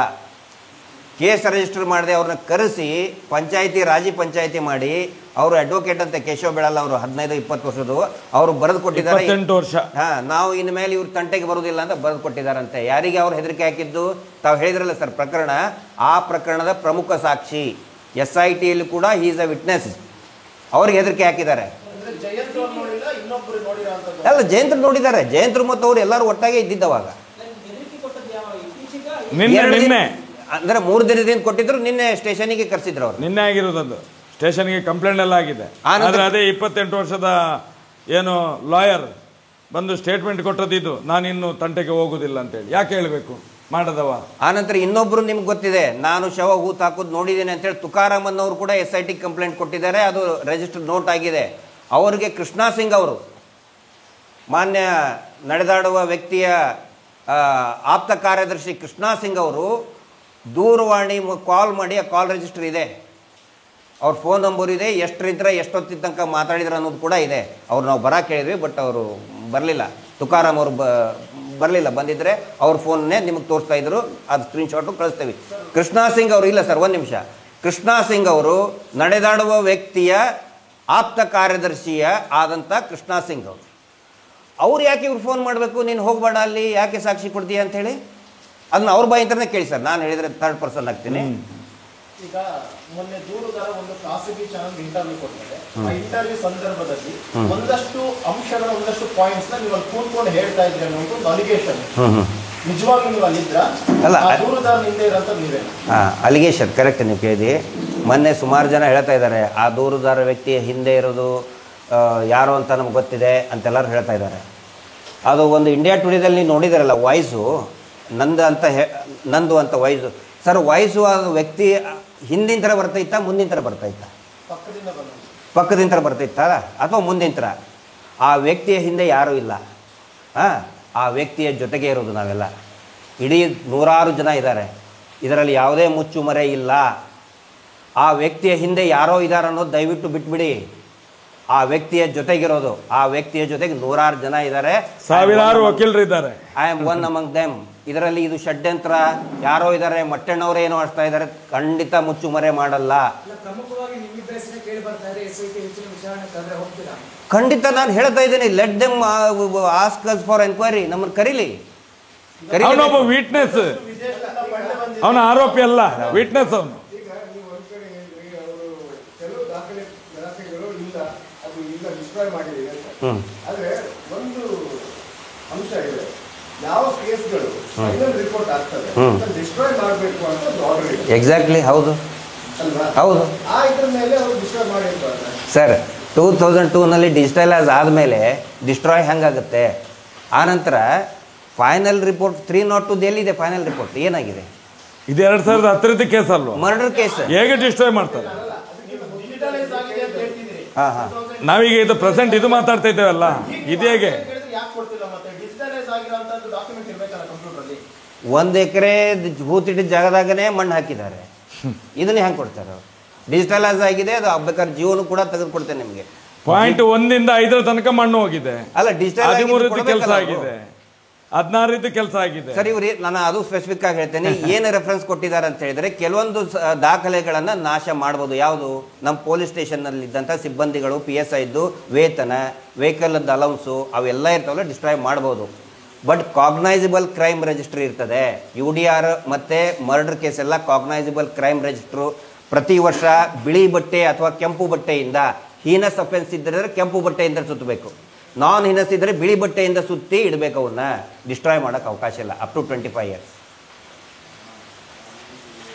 ಕೇಸ್ ರಿಜಿಸ್ಟರ್ ಮಾಡದೆ ಅವ್ರನ್ನ ಕರೆಸಿ ರಾಜಿ ಪಂಚಾಯತಿ ಮಾಡಿ ಅವರು ಅಡ್ವೊಕೇಟ್ ಅಂತ ಕೇಶವ ಬೆಳಾಲ್ ಅವರು 15-20 ವರ್ಷದ್ದು ಅವರು ಬರೆದು ಕೊಟ್ಟಿದ್ದಾರೆ. 28 ವರ್ಷ. ನಾವು ಇನ್ಮೇಲೆ ಇವ್ರ ತಂಟೆಗೆ ಬರೋದಿಲ್ಲ ಅಂತ ಬರೆದು ಕೊಟ್ಟಿದ್ದಾರಂತೆ. ಯಾರಿಗೆ ಅವ್ರು ಹೆದರಿಕೆ ಹಾಕಿದ್ದು? ತಾವು ಹೇಳಿದ್ರಲ್ಲ ಸರ್ ಪ್ರಕರಣ, ಆ ಪ್ರಕರಣದ ಪ್ರಮುಖ ಸಾಕ್ಷಿ SITಯಲ್ಲಿ ಕೂಡ ಹಿ ಈಸ್ ಅ ವಿಟ್ನೆಸ್. ಅವ್ರಿಗೆ ಹೆದರಿಕೆ ಹಾಕಿದ್ದಾರೆ. ಅಲ್ಲ, ಜಯಂತ್ರ ನೋಡಿದ್ದಾರೆ. ಜಯಂತ್ರ ಮತ್ತು ಅವ್ರು ಎಲ್ಲರೂ ಒಟ್ಟಾಗೆ ಇದ್ದಿದ್ದವಾಗ. ಅಂದ್ರೆ 3 ದಿನದಿಂದ ಕೊಟ್ಟಿದ್ರು, ನಿನ್ನೆ ಸ್ಟೇಷನ್ಗೆ ಕರೆಸಿದ್ರು ಅವರು. ನಿನ್ನೆ ಆಗಿರೋದು ಸ್ಟೇಷನ್ಗೆ ಕಂಪ್ಲೇಂಟ್ ಎಲ್ಲ ಆಗಿದೆ. ಆದ್ರೆ ಅದೇ 28 ವರ್ಷದ ಏನು ಲಾಯರ್ ಬಂದು ಸ್ಟೇಟ್ಮೆಂಟ್ ಕೊಟ್ಟದಿದ್ದು, ನಾನಿನ್ನು ತಂಟೆಗೆ ಹೋಗುದಿಲ್ಲ ಅಂತೇಳಿ. ಯಾಕೆ ಹೇಳಬೇಕು ಮಾಡದವ? ಆನಂತರ ಇನ್ನೊಬ್ರು ನಿಮ್ಗೆ ಗೊತ್ತಿದೆ, ನಾನು ಶವ ಹೂತ್ ಹಾಕೋದು ನೋಡಿದ್ದೇನೆ ಅಂತೇಳಿ ತುಕಾರಾಮ್ ಅನ್ನೋರು ಕೂಡ SIT ಕಂಪ್ಲೇಂಟ್ ಕೊಟ್ಟಿದ್ದಾರೆ. ಅದು ರಿಜಿಸ್ಟರ್ ನೋಟ್ ಆಗಿದೆ. ಅವರಿಗೆ ಕೃಷ್ಣಾ ಸಿಂಗ್ ಅವರು, ಮಾನ್ಯ ನಡೆದಾಡುವ ವ್ಯಕ್ತಿಯ ಆಪ್ತ ಕಾರ್ಯದರ್ಶಿ ಕೃಷ್ಣಾ ಸಿಂಗ್ ಅವರು ದೂರವಾಣಿ ಕಾಲ್ ಮಾಡಿ, ಆ ಕಾಲ್ ರಿಜಿಸ್ಟರ್ ಇದೆ, ಅವ್ರ ಫೋನ್ ನಂಬರ್ ಇದೆ, ಎಷ್ಟರಿದ್ರೆ ಎಷ್ಟೊತ್ತಿನ ತನಕ ಮಾತಾಡಿದ್ರು ಅನ್ನೋದು ಕೂಡ ಇದೆ. ಅವ್ರು ನಾವು ಬರೋಕೆ ಹೇಳಿದ್ವಿ, ಬಟ್ ಅವರು ಬರಲಿಲ್ಲ. ತುಕಾರಾಮ್ ಅವರು ಬರಲಿಲ್ಲ. ಬಂದಿದ್ದರೆ ಅವ್ರ ಫೋನ್ನೇ ನಿಮಗೆ ತೋರಿಸ್ತಾ ಇದ್ರು, ಅದು ಸ್ಕ್ರೀನ್ಶಾಟು ಕಳಿಸ್ತೇವೆ. ಕೃಷ್ಣಾ ಸಿಂಗ್ ಅವರು ಇಲ್ಲ ಸರ್, 1 ನಿಮಿಷ. ಕೃಷ್ಣಾ ಸಿಂಗ್ ಅವರು ನಡೆದಾಡುವ ವ್ಯಕ್ತಿಯ ಆಪ್ತ ಕಾರ್ಯದರ್ಶಿಯ ಆದಂಥ ಕೃಷ್ಣಾ ಸಿಂಗ್ ಅವರು. ಅವ್ರು ಯಾಕೆ ಇವ್ರು ಫೋನ್ ಮಾಡಬೇಕು, ನೀನು ಹೋಗಬೇಡ ಅಲ್ಲಿ, ಯಾಕೆ ಸಾಕ್ಷಿ ಕೊಡ್ತೀಯ ಅಂಥೇಳಿ? ಅದನ್ನ ಅವ್ರ ಬಾಯಿಂದನೇ ಕೇಳಿ ಸರ್, ನಾನು ಹೇಳಿದರೆ ಥರ್ಡ್ ಪರ್ಸನ್ ಆಗ್ತೀನಿ. ಈಗ ಮೊನ್ನೆ ದೂರುದಾರ ಒಂದು ಖಾಸಗಿ ಚಾನಲ್ ಇಂಟರ್ವ್ಯೂ ಕೊಡ್ತಾರೆ. ಆ ಇಂಟರ್ವ್ಯೂ ಸಂದರ್ಭದಲ್ಲಿ ಒಂದಷ್ಟು ಅಂಶಗಳ ಒಂದಷ್ಟು ಪಾಯಿಂಟ್ಸ್ ನ ನೀವು ಅಲ್ಲಿ ಕೂತ್ಕೊಂಡು ಹೇಳ್ತಾ ಇದ್ರಿ ಅನ್ನೋ ಒಂದು ಅಲಿಗೇಷನ್. ನಿಜವಾಗ್ಲೂ ನೀವು ಅಲ್ಲಿದ್ರ ಅಲ್ಲ, ದೂರುದಾರ ಹಿಂದೆ ಇರೋಂಥ ನೀವೇ? ಅಲಿಗೇಷನ್ ಕರೆಕ್ಟ್ ನೀವು ಕೇಳಿದಿ. ಮೊನ್ನೆ ಸುಮಾರು ಜನ ಹೇಳ್ತಾ ಇದ್ದಾರೆ, ಆ ದೂರುದಾರ ವ್ಯಕ್ತಿಯ ಹಿಂದೆ ಇರೋದು ಯಾರು ಅಂತ ನಮ್ಗೆ ಗೊತ್ತಿದೆ ಅಂತೆಲ್ಲರೂ ಹೇಳ್ತಾ ಇದ್ದಾರೆ. ಅದು ಒಂದು ಇಂಡಿಯಾ ಟುಡೇದಲ್ಲಿ ನೀವು ನೋಡಿದಾರಲ್ಲ, ವಾಯ್ಸು ನಂದು ಅಂತ ವಾಯ್ಸು. ಸರ್, ವಾಯ್ಸು ಅದು ವ್ಯಕ್ತಿ ಹಿಂದಿನ ಥರ ಬರ್ತೈತಾ ಮುಂದಿನ ಥರ ಬರ್ತೈತಾ? ಪಕ್ಕದಿಂದ ಥರ ಬರ್ತೈತಾ ಅಥವಾ ಮುಂದಿನ ಥರ? ಆ ವ್ಯಕ್ತಿಯ ಹಿಂದೆ ಯಾರೂ ಇಲ್ಲ, ಆ ವ್ಯಕ್ತಿಯ ಜೊತೆಗೆ ಇರೋದು ನಾವೆಲ್ಲ. ಇಡೀ 100 ಜನ ಇದ್ದಾರೆ, ಇದರಲ್ಲಿ ಯಾವುದೇ ಮುಚ್ಚುಮರೆ ಇಲ್ಲ. ಆ ವ್ಯಕ್ತಿಯ ಹಿಂದೆ ಯಾರೋ ಇದ್ದಾರೆ ಅನ್ನೋದು ದಯವಿಟ್ಟು ಬಿಟ್ಬಿಡಿ. ಆ ವ್ಯಕ್ತಿಯ ಜೊತೆಗಿರೋದು, ಆ ವ್ಯಕ್ತಿಯ ಜೊತೆಗೆ 100 ಜನ ಇದ್ದಾರೆ, ಸಾವಿರಾರು ವಕೀಲರು ಇದ್ದಾರೆ. I am one among them. ಇದರಲ್ಲಿ ಇದು ಷಡ್ಯಂತ್ರ, ಯಾರೋ ಇದ್ದಾರೆ, ಮಟ್ಟಣ್ಣವ್ರು ಏನೋ ಆಡ್ತಾ ಇದ್ದಾರೆ, ಖಂಡಿತ ಮುಚ್ಚುಮರೆ ಮಾಡಲ್ಲ. ಖಂಡಿತ ನಾನು ಹೇಳ್ತಾ ಇದ್ದೀನಿ, let them ask us for enquiry. ನಮ್ಮನ್ನು ಕರೀಲಿ. ಅವನೊಬ್ಬ ವಿಟ್ನೆಸ್, ಅವನ ಆರೋಪಿ ಅಲ್ಲ, ವಿಟ್ನೆಸ್ ಅವನು. ಈಗ ನೀವು ಒಂದ್ ಕಡೆ ಹೇಳಿದ್ರಿ, ಅವರು ಕೆಲವು ದಾಖಲೆಗಳು ಇಲ್ಲ, ಅದು ಇಲ್ಲ, ಡಿಸ್ಟ್ರಾಯ್ ಮಾಡಿದೆ ಅಂತ. ಆದ್ರೆ ಒಂದು ಅಂಶ ಇದೆ, ಯಾವ ಕೇಸ್ಗಳು ಫೈನಲ್ ರಿಪೋರ್ಟ್ ಆಗ್ತದೆ ಡಿಸ್ಟ್ರಾಯ್ ಮಾಡಬೇಕು ಅಂತ ಒಂದು ಆರ್ಡರ್ ಇದೆ. ಎಕ್ಸಾಕ್ಟ್ಲಿ, ಹೌದು ಅಲ್ವಾ? ಹೌದು. ಆ ಇದ್ರ ಮೇಲೆ ಅವರು ಡಿಸ್ಟ್ರಾಯ್ ಮಾಡಿರ್ತಾರೆ ಸರ್. 2002ನಲ್ಲಿ ಡಿಜಿಟಲೈಸ್ ಆದಮೇಲೆ ಡಿಸ್ಟ್ರಾಯ್ ಹೆಂಗಾಗುತ್ತೆ? ಆನಂತರ ಫೈನಲ್ ರಿಪೋರ್ಟ್ 302 ಎಲ್ಲಿದೆ? ಫೈನಲ್ ರಿಪೋರ್ಟ್ ಏನಾಗಿದೆ? ಇದು 2010 ಕೇಸ್ ಅಲ್ವಾ? Murder case. ಹೇಗೆ ಡಿಸ್ಟ್ರಾಯ್ ಮಾಡ್ತಾರೆ? ಡಿಜಿಟಲೈಸ್ ಆಗಿದೆ ಅಂತ ಹೇಳ್ತಿದ್ರಿ. ನಾವೀಗ ಇದು ಪ್ರೆಸೆಂಟ್ ಇದು ಮಾತಾಡ್ತಾ ಇದ್ದೇವಲ್ಲ, ಇದು ಹೇಗೆ ಯಾಕೆ ಕೊಡ್ತಿಲ್ಲ? ಮತ್ತೆ ಡಿಜಿಟಲೈಸ್ ಆಗಿರೋಂಥದ್ದು ಡಾಕ್ಯುಮೆಂಟ್ ಇರ್ಬೇಕಲ್ಲ ಕಂಪ್ಯೂಟರ್ ಅಲ್ಲಿ. 1 ಎಕರೆ ಹೂತಿಟ್ಟಿದ್ದ ಜಾಗದಾಗನೇ ಮಣ್ಣು ಹಾಕಿದ್ದಾರೆ. ಇದನ್ನ ಹೆಂಗೆ ಕೊಡ್ತಾರೆ? ಡಿಜಿಟಲೈಸ್ ಆಗಿದೆ, ಅದು ಬೇಕಾದ್ರೆ ಜೀವನ ಕೂಡ ತೆಗೆದುಕೊಡ್ತೇನೆ ನಿಮಗೆ. ಪಾಯಿಂಟ್ 1 ಇಂದ 5 ತನಕ ಮಣ್ಣು ಹೋಗಿದೆ. ಅಲ್ಲ, ಡಿಜಿಟಲ್ 13 ಕೆಲಸ ಆಗಿದೆ, 16 ಕೆಲಸ ಆಗಿದೆ. ಸರಿ, ಇವ್ರಿ ನಾನು ಅದು ಸ್ಪೆಸಿಫಿಕ್ ಆಗಿ ಹೇಳ್ತೇನೆ. ಏನು ರೆಫರೆನ್ಸ್ ಕೊಟ್ಟಿದ್ದಾರೆ ಅಂತ ಹೇಳಿದ್ರೆ, ಕೆಲವೊಂದು ದಾಖಲೆಗಳನ್ನು ನಾಶ ಮಾಡ್ಬೋದು. ಯಾವುದು? ನಮ್ಮ ಪೊಲೀಸ್ ಸ್ಟೇಷನ್ನಲ್ಲಿ ಇದ್ದಂಥ ಸಿಬ್ಬಂದಿಗಳು, PSI ಇದ್ದು ವೇತನ, ವೆಹಿಕಲ್ದ ಅಲೌನ್ಸು ಅವೆಲ್ಲ ಇರ್ತಾವಲ್ಲ, ಡಿಸ್ಟ್ರಾಯ್ ಮಾಡ್ಬೋದು. ಬಟ್ ಕಾಗ್ನೈಸಿಬಲ್ ಕ್ರೈಮ್ ರಿಜಿಸ್ಟ್ರಿ ಇರ್ತದೆ. UDR ಮತ್ತು ಮರ್ಡರ್ ಕೇಸ್ ಎಲ್ಲ ಕಾಗ್ನೈಸಿಬಲ್ ಕ್ರೈಮ್ ರಿಜಿಸ್ಟ್ರು. ಪ್ರತಿ ವರ್ಷ ಬಿಳಿ ಬಟ್ಟೆ ಅಥವಾ ಕೆಂಪು ಬಟ್ಟೆಯಿಂದ, ಹೀನಸ್ ಅಫೆನ್ಸ್ ಇದ್ದರೆ ಕೆಂಪು ಬಟ್ಟೆಯಿಂದ ಸುತ್ತಬೇಕು, ನಾನ್ ಹೀನಸ್ ಇದ್ದರೆ ಬಿಳಿ ಬಟ್ಟೆಯಿಂದ ಸುತ್ತಿ ಇಡಬೇಕು. ಅವನ್ನ ಡಿಸ್ಟ್ರಾಯ್ ಮಾಡೋಕ್ಕೆ ಅವಕಾಶ ಇಲ್ಲ ಅಪ್ ಟು 25 years.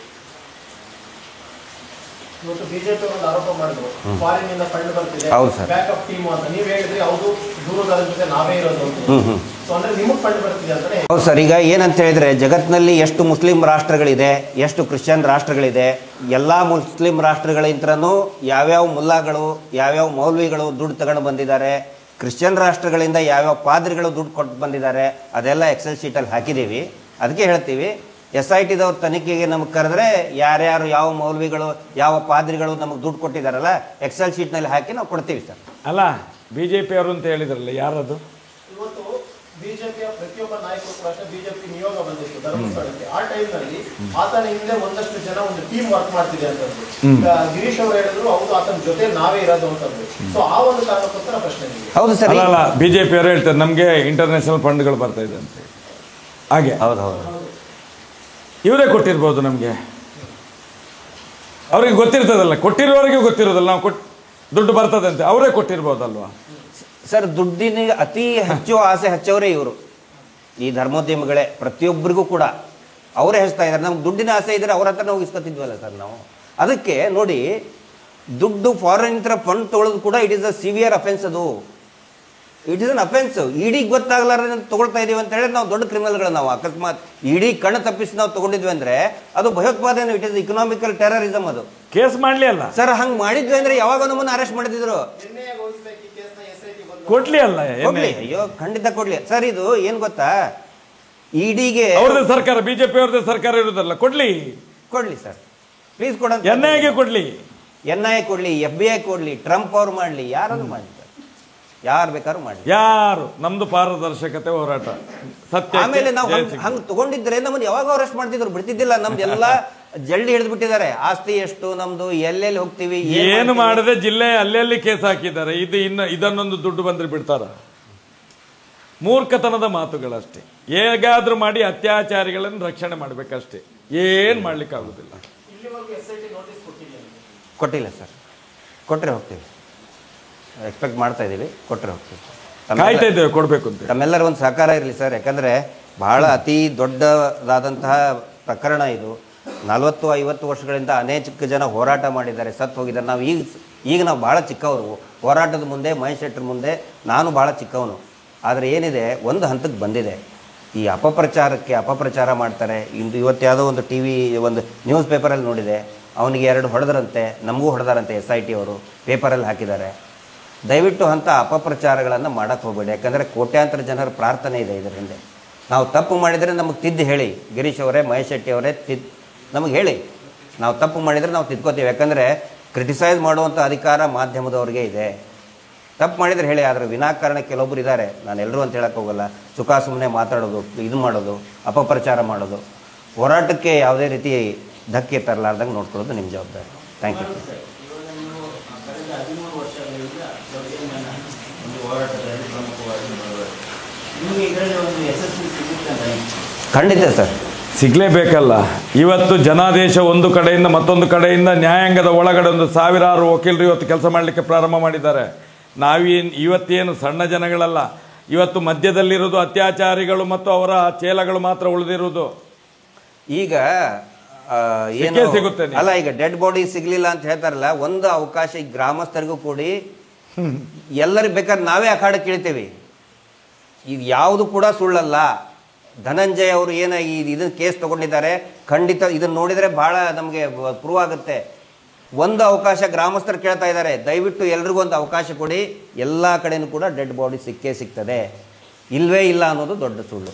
ಇವತ್ತು ಬಿಜೆಪಿ ಒಂದು ಆರೋಪ ಮಾಡಿದ್ರು, ಫಾರಿನ್ ಇಂದ ಫಂಡ್ ಬರ್ತಿದೆ, ಹೌದು ಸರ್, ಬ್ಯಾಕಪ್ ಟೀಮ್ ಅಂತ. ನೀವು ಹೇಳಿದ್ರಿ ಹೌದು, ದೂರದಾರ ಜೊತೆ ನಾವೇ ಇರೋದು ಅಂತ. ಸೊ ಅಂದ್ರೆ ನಿಮಗೆ ಫಂಡ್ ಬರ್ತಿದೆ ಅಂತಾನೆ. ಹೌದು ಸರ್. ಈಗ ಏನಂತ ಹೇಳಿದ್ರೆ, ಜಗತ್ತಿನಲ್ಲಿ ಎಷ್ಟು ಮುಸ್ಲಿಂ ರಾಷ್ಟ್ರಗಳಿದೆ, ಎಷ್ಟು ಕ್ರಿಶ್ಚಿಯನ್ ರಾಷ್ಟ್ರಗಳಿದೆ, ಎಲ್ಲ ಮುಸ್ಲಿಂ ರಾಷ್ಟ್ರಗಳಿಂದನೂ ಯಾವ್ಯಾವ ಮುಲ್ಲಾಗಳು, ಯಾವ್ಯಾವ ಮೌಲ್ವಿಗಳು ದುಡ್ಡು ತಗೊಂಡು ಬಂದಿದ್ದಾರೆ, ಕ್ರಿಶ್ಚಿಯನ್ ರಾಷ್ಟ್ರಗಳಿಂದ ಯಾವ್ಯಾವ ಪಾದ್ರಿಗಳು ದುಡ್ಡು ಕೊಟ್ಟು ಬಂದಿದ್ದಾರೆ, ಅದೆಲ್ಲ ಎಕ್ಸೆಲ್ ಶೀಟಲ್ಲಿ ಹಾಕಿದ್ದೀವಿ. ಅದಕ್ಕೆ ಹೇಳ್ತೀವಿ, SIT ದವ್ರ ತನಿಖೆಗೆ ನಮಗೆ ಕರೆದ್ರೆ ಯಾರ್ಯಾರು, ಯಾವ ಮೌಲ್ವಿಗಳು, ಯಾವ ಪಾದ್ರಿಗಳು ನಮಗೆ ದುಡ್ಡು ಕೊಟ್ಟಿದ್ದಾರಲ್ಲ, ಎಕ್ಸೆಲ್ ಶೀಟ್ನಲ್ಲಿ ಹಾಕಿ ನಾವು ಕೊಡ್ತೀವಿ ಸರ್. ಅಲ್ಲ, BJP ಅವರು ಅಂತ ಹೇಳಿದ್ರಲ್ಲ, ಯಾರದು? ಇವತ್ತು ಬಿಜೆಪಿಯ ಪ್ರತಿಯೊಬ್ಬ ನಾಯಕರು ಕೂಡ ಬಿಜೆಪಿ ನಿಯೋಗ ಬಂದಿತ್ತು ಧರ್ಮಸ್ಥಳಕ್ಕೆ. ಆ ಟೈಮ್ ನಲ್ಲಿ ಆತನ ಹಿಂದೆ ಒಂದಷ್ಟು ಜನ ಒಂದು ಟೀಮ್ ವರ್ಕ್ ಮಾಡ್ತಿದೆ ಅಂತಂದ್ರು. ಗಿರೀಶ್ ಅವರು ಹೇಳಿದ್ರು, ಹೌದು, ಆತನ ಜೊತೆ ನಾವೇ ಇರೋದು ಅಂತಂದ್ರು. ಸೊ ಆ ಒಂದು ಕಾರಣಕ್ಕೋಸ್ಕರ ಪ್ರಶ್ನೆ. ಹೌದು ಸರ್. ಅಲ್ಲ, BJP ಅವರು ಹೇಳ್ತಾರೆ ನಮಗೆ ಇಂಟರ್ನ್ಯಾಷನಲ್ ಫಂಡ್ಗಳು ಬರ್ತಾ ಇದೆ ಅಂತ. ಹಾಗೆ ಹೌದು ಹೌದು, ಇವರೇ ಕೊಟ್ಟಿರ್ಬೋದು ನಮಗೆ. ಅವ್ರಿಗೆ ಗೊತ್ತಿರ್ತದಲ್ಲ, ಕೊಟ್ಟಿರೋರಿಗೆ ಗೊತ್ತಿರೋದಲ್ಲ, ನಾವು ದುಡ್ಡು ಬರ್ತದೆ ಅಂತ ಅವರೇ ಕೊಟ್ಟಿರ್ಬೋದಲ್ವಾ ಸರ್. ದುಡ್ಡಿನ ಅತಿ ಹೆಚ್ಚು ಆಸೆ ಹಚ್ಚವರೇ ಇವರು, ಈ ಧರ್ಮೋದ್ಯಮಿಗಳೇ. ಪ್ರತಿಯೊಬ್ಬರಿಗೂ ಕೂಡ ಅವರೇ ಹಚ್ತಾ ಇದ್ದಾರೆ. ನಮ್ಗೆ ದುಡ್ಡಿನ ಆಸೆ ಇದ್ದರೆ ಅವ್ರ ಹತ್ರ ನಾವು ಇಸ್ಕೊತಿದ್ವಲ್ಲ ಸರ್ ನಾವು. ಅದಕ್ಕೆ ನೋಡಿ, ದುಡ್ಡು ಫಾರಿನ್ ಫಂಡ್ ತೊಗೊಳ್ಳೋದು ಕೂಡ it is a severe offence. ಅದು ಇಟ್ ಈಸ್ ಅನ್ ಅಫೆನ್ಸ್. ಇಡಿಗೆ ಗೊತ್ತಾಗಲಾರ್ದೆ ತೊಗೊಳ್ತಾ ಇದೀವಿ ಅಂತ ಹೇಳಿದ್ರೆ ನಾವು ದೊಡ್ಡ ಕ್ರಿಮಿನಲ್ಗಳು. ನಾವು ಅಕಸ್ಮಾತ್ ಇಡೀ ಕಣ್ಣು ತಪ್ಪಿಸಿ ನಾವು ತೊಗೊಂಡಿದ್ವಿ ಅಂದರೆ ಅದು ಭಯೋತ್ಪಾದನೆ, ಇಟ್ ಇಸ್ ಇಕನಾಮಿಕಲ್ ಟೆರರಿಸಮ್. ಅದು ಕೇಸ್ ಮಾಡಲಿ ಅಲ್ಲ ಸರ್. ಹಂಗೆ ಮಾಡಿದ್ವಿ ಅಂದರೆ ಯಾವಾಗ ನಮ್ಮನ್ನು ಅರೆಸ್ಟ್ ಮಾಡಿದ್ರು. ಕೊಡ್ಲಿ ಅಲ್ಲ, ಅಯ್ಯೋ ಖಂಡಿತ ಕೊಡ್ಲಿ ಸರ್. ಇದು ಏನು ಗೊತ್ತಾ, ಇಡಿಗೆ ಅವ್ರದೇ ಸರ್ಕಾರ, BJP ಅವ್ರದೇ ಸರ್ಕಾರ ಇರೋದಲ್ಲ, ಕೊಡ್ಲಿ ಸರ್, ಪ್ಲೀಸ್ ಕೊಡ. NIA ಕೊಡ್ಲಿ, NIA ಕೊಡ್ಲಿ, FBI ಕೊಡ್ಲಿ, ಟ್ರಂಪ್ ಅವ್ರು ಮಾಡಲಿ, ಯಾರಾದ್ರೂ ಮಾಡಲಿ ಸರ್, ಯಾರು ಬೇಕಾದ್ರೂ ಮಾಡಲಿ. ಯಾರು, ನಮ್ದು ಪಾರದರ್ಶಕತೆ ಹೋರಾಟ, ಸತ್ಯ. ಆಮೇಲೆ ನಾವು ಹಂಗೆ ತಗೊಂಡಿದ್ರೆ ನಮ್ಮನ್ನು ಯಾವಾಗ ಅರೆಸ್ಟ್ ಮಾಡ್ತಿದ್ರು, ಬಿಡ್ತಿದ್ದಿಲ್ಲ. ನಮ್ದೆಲ್ಲ ಜಲ್ದಿ ಹಿಡಿದ್ಬಿಟ್ಟಿದ್ದಾರೆ. ಆಸ್ತಿ ಎಷ್ಟು ನಮ್ದು, ಎಲ್ಲೆಲ್ಲಿ ಹೋಗ್ತೀವಿ, ಏನು ಮಾಡದೆ ಜಿಲ್ಲೆ ಅಲ್ಲೆಲ್ಲಿ ಕೇಸ್ ಹಾಕಿದ್ದಾರೆ. ಇದನ್ನೊಂದು ದುಡ್ಡು ಬಂದ್ರೆ ಬಿಡ್ತಾರ? ಮೂರ್ಖತನದ ಮಾತುಗಳಷ್ಟೇ. ಹೇಗಾದ್ರೂ ಮಾಡಿ ಅತ್ಯಾಚಾರಿಗಳನ್ನು ರಕ್ಷಣೆ ಮಾಡಬೇಕಷ್ಟೇ, ಏನು ಮಾಡ್ಲಿಕ್ಕಾಗುದಿಲ್ಲ. ಕೊಟ್ಟಿಲ್ಲ ಸರ್. ಕೊಟ್ಟರೆ ಹೋಗ್ತೀವಿ, ಎಕ್ಸ್ಪೆಕ್ಟ್ ಮಾಡ್ತಾ ಇದ್ದೀವಿ, ಕೊಟ್ಟರೆ ಹೋಗ್ತೀವಿ. ಕಾಯ್ತಾ ಇದ್ದೇವೆ ಕೊಡಬೇಕು ಅಂತ. ತಮ್ಮೆಲ್ಲರ ಒಂದು ಸಹಕಾರ ಇರಲಿ ಸರ್. ಯಾಕಂದರೆ ಬಹಳ ಅತಿ ದೊಡ್ಡದಾದಂತಹ ಪ್ರಕರಣ ಇದು. 40-50 ವರ್ಷಗಳಿಂದ ಅನೇಕ ಜನ ಹೋರಾಟ ಮಾಡಿದ್ದಾರೆ, ಸತ್ತು ಹೋಗಿದ್ದಾರೆ. ನಾವು ಈಗ ನಾವು ಭಾಳ ಚಿಕ್ಕವರು, ಹೋರಾಟದ ಮುಂದೆ ಮಹೇಶ್ ಶೆಟ್ಟರ್ ಮುಂದೆ ನಾನು ಭಾಳ ಚಿಕ್ಕವನು. ಆದರೆ ಏನಿದೆ, ಒಂದು ಹಂತಕ್ಕೆ ಬಂದಿದೆ. ಈ ಅಪಪ್ರಚಾರ ಮಾಡ್ತಾರೆ. ಇವತ್ತು ಯಾವುದೋ ಒಂದು ಒಂದು ನ್ಯೂಸ್ ಪೇಪರಲ್ಲಿ ನೋಡಿದೆ, ಅವನಿಗೆ 2 ಹೊಡೆದರಂತೆ, ನಮಗೂ ಹೊಡೆದಾರಂತೆ SIT ಅವರು, ಪೇಪರಲ್ಲಿ ಹಾಕಿದ್ದಾರೆ. ದಯವಿಟ್ಟು ಅಂಥ ಅಪಪ್ರಚಾರಗಳನ್ನು ಮಾಡೋಕ್ಕೆ ಹೋಗಬೇಡಿ. ಯಾಕಂದರೆ ಕೋಟ್ಯಾಂತರ ಜನರ ಪ್ರಾರ್ಥನೆ ಇದೆ ಇದರ ಹಿಂದೆ. ನಾವು ತಪ್ಪು ಮಾಡಿದರೆ ನಮಗೆ ತಿದ್ದು ಹೇಳಿ, ಗಿರೀಶ್ ಅವರೇ, ಮಹೇಶ್ ಶೆಟ್ಟಿ ಅವರೇ, ನಮಗೆ ಹೇಳಿ. ನಾವು ತಪ್ಪು ಮಾಡಿದರೆ ನಾವು ತಿದ್ಕೋತೀವಿ. ಯಾಕಂದರೆ ಕ್ರಿಟಿಸೈಸ್ ಮಾಡುವಂಥ ಅಧಿಕಾರ ಮಾಧ್ಯಮದವ್ರಿಗೆ ಇದೆ. ತಪ್ಪು ಮಾಡಿದರೆ ಹೇಳಿ. ಆದರೆ ವಿನಾಕಾರಣ ಕೆಲವೊಬ್ಬರು ಇದ್ದಾರೆ, ನಾನು ಎಲ್ಲರೂ ಅಂತ ಹೇಳಕ್ಕೆ ಹೋಗಲ್ಲ, ಸುಖ ಸುಮ್ಮನೆ ಮಾತಾಡೋದು, ಇದು ಮಾಡೋದು, ಅಪಪ್ರಚಾರ ಮಾಡೋದು. ಹೋರಾಟಕ್ಕೆ ಯಾವುದೇ ರೀತಿ ಧಕ್ಕೆ ತರಲಾರ್ದಂಗೆ ನೋಡ್ಕೊಳ್ಳೋದು ನಿಮ್ಮ ಜವಾಬ್ದಾರಿ. Thank you. ಖಂಡಿತ ಸರ್, ಸಿಗಲೇಬೇಕಲ್ಲ. ಇವತ್ತು ಜನಾದೇಶ ಒಂದು ಕಡೆಯಿಂದ ಮತ್ತೊಂದು ಕಡೆಯಿಂದ ನ್ಯಾಯಾಂಗದ ಒಳಗಡೆ ಒಂದು ಸಾವಿರಾರು ವಕೀಲರು ಇವತ್ತು ಕೆಲಸ ಮಾಡಲಿಕ್ಕೆ ಪ್ರಾರಂಭ ಮಾಡಿದ್ದಾರೆ. ಇವತ್ತೇನು ಸಣ್ಣ ಜನಗಳಲ್ಲ, ಇವತ್ತು ಮಧ್ಯದಲ್ಲಿರೋದು ಅತ್ಯಾಚಾರಿಗಳು ಮತ್ತು ಅವರ ಚೇಲಗಳು ಮಾತ್ರ ಉಳಿದಿರುವುದು. ಈಗ ಸಿಗುತ್ತೆ ಅಲ್ಲ, ಈಗ ಡೆಡ್ ಬಾಡಿ ಸಿಗ್ಲಿಲ್ಲ ಅಂತ ಹೇಳ್ತಾರಲ್ಲ, ಒಂದು ಅವಕಾಶ ಈ ಗ್ರಾಮಸ್ಥರಿಗೂ ಕೂಡಿ ಎಲ್ಲರಿಗೂ ಬೇಕಾದ್ರೆ ನಾವೇ ಅಖಾಡಕ್ಕೆ ಇಳಿತೀವಿ. ಇದು ಯಾವುದು ಕೂಡ ಸುಳ್ಳಲ್ಲ. ಧನಂಜಯ್ ಅವರು ಇದನ್ನ ಕೇಸ್ ತಗೊಂಡಿದ್ದಾರೆ, ಖಂಡಿತ ಇದನ್ನ ನೋಡಿದರೆ ಬಹಳ ನಮಗೆ ಪ್ರೂವ್ ಆಗುತ್ತೆ. ಒಂದು ಅವಕಾಶ ಗ್ರಾಮಸ್ಥರು ಕೇಳ್ತಾ ಇದ್ದಾರೆ, ದಯವಿಟ್ಟು ಎಲ್ರಿಗೂ ಒಂದು ಅವಕಾಶ ಕೊಡಿ. ಎಲ್ಲ ಕಡೆನೂ ಕೂಡ ಡೆಡ್ ಬಾಡಿ ಸಿಕ್ಕೇ ಸಿಗ್ತದೆ. ಇಲ್ವೇ ಇಲ್ಲ ಅನ್ನೋದು ದೊಡ್ಡ ಸುಳ್ಳು.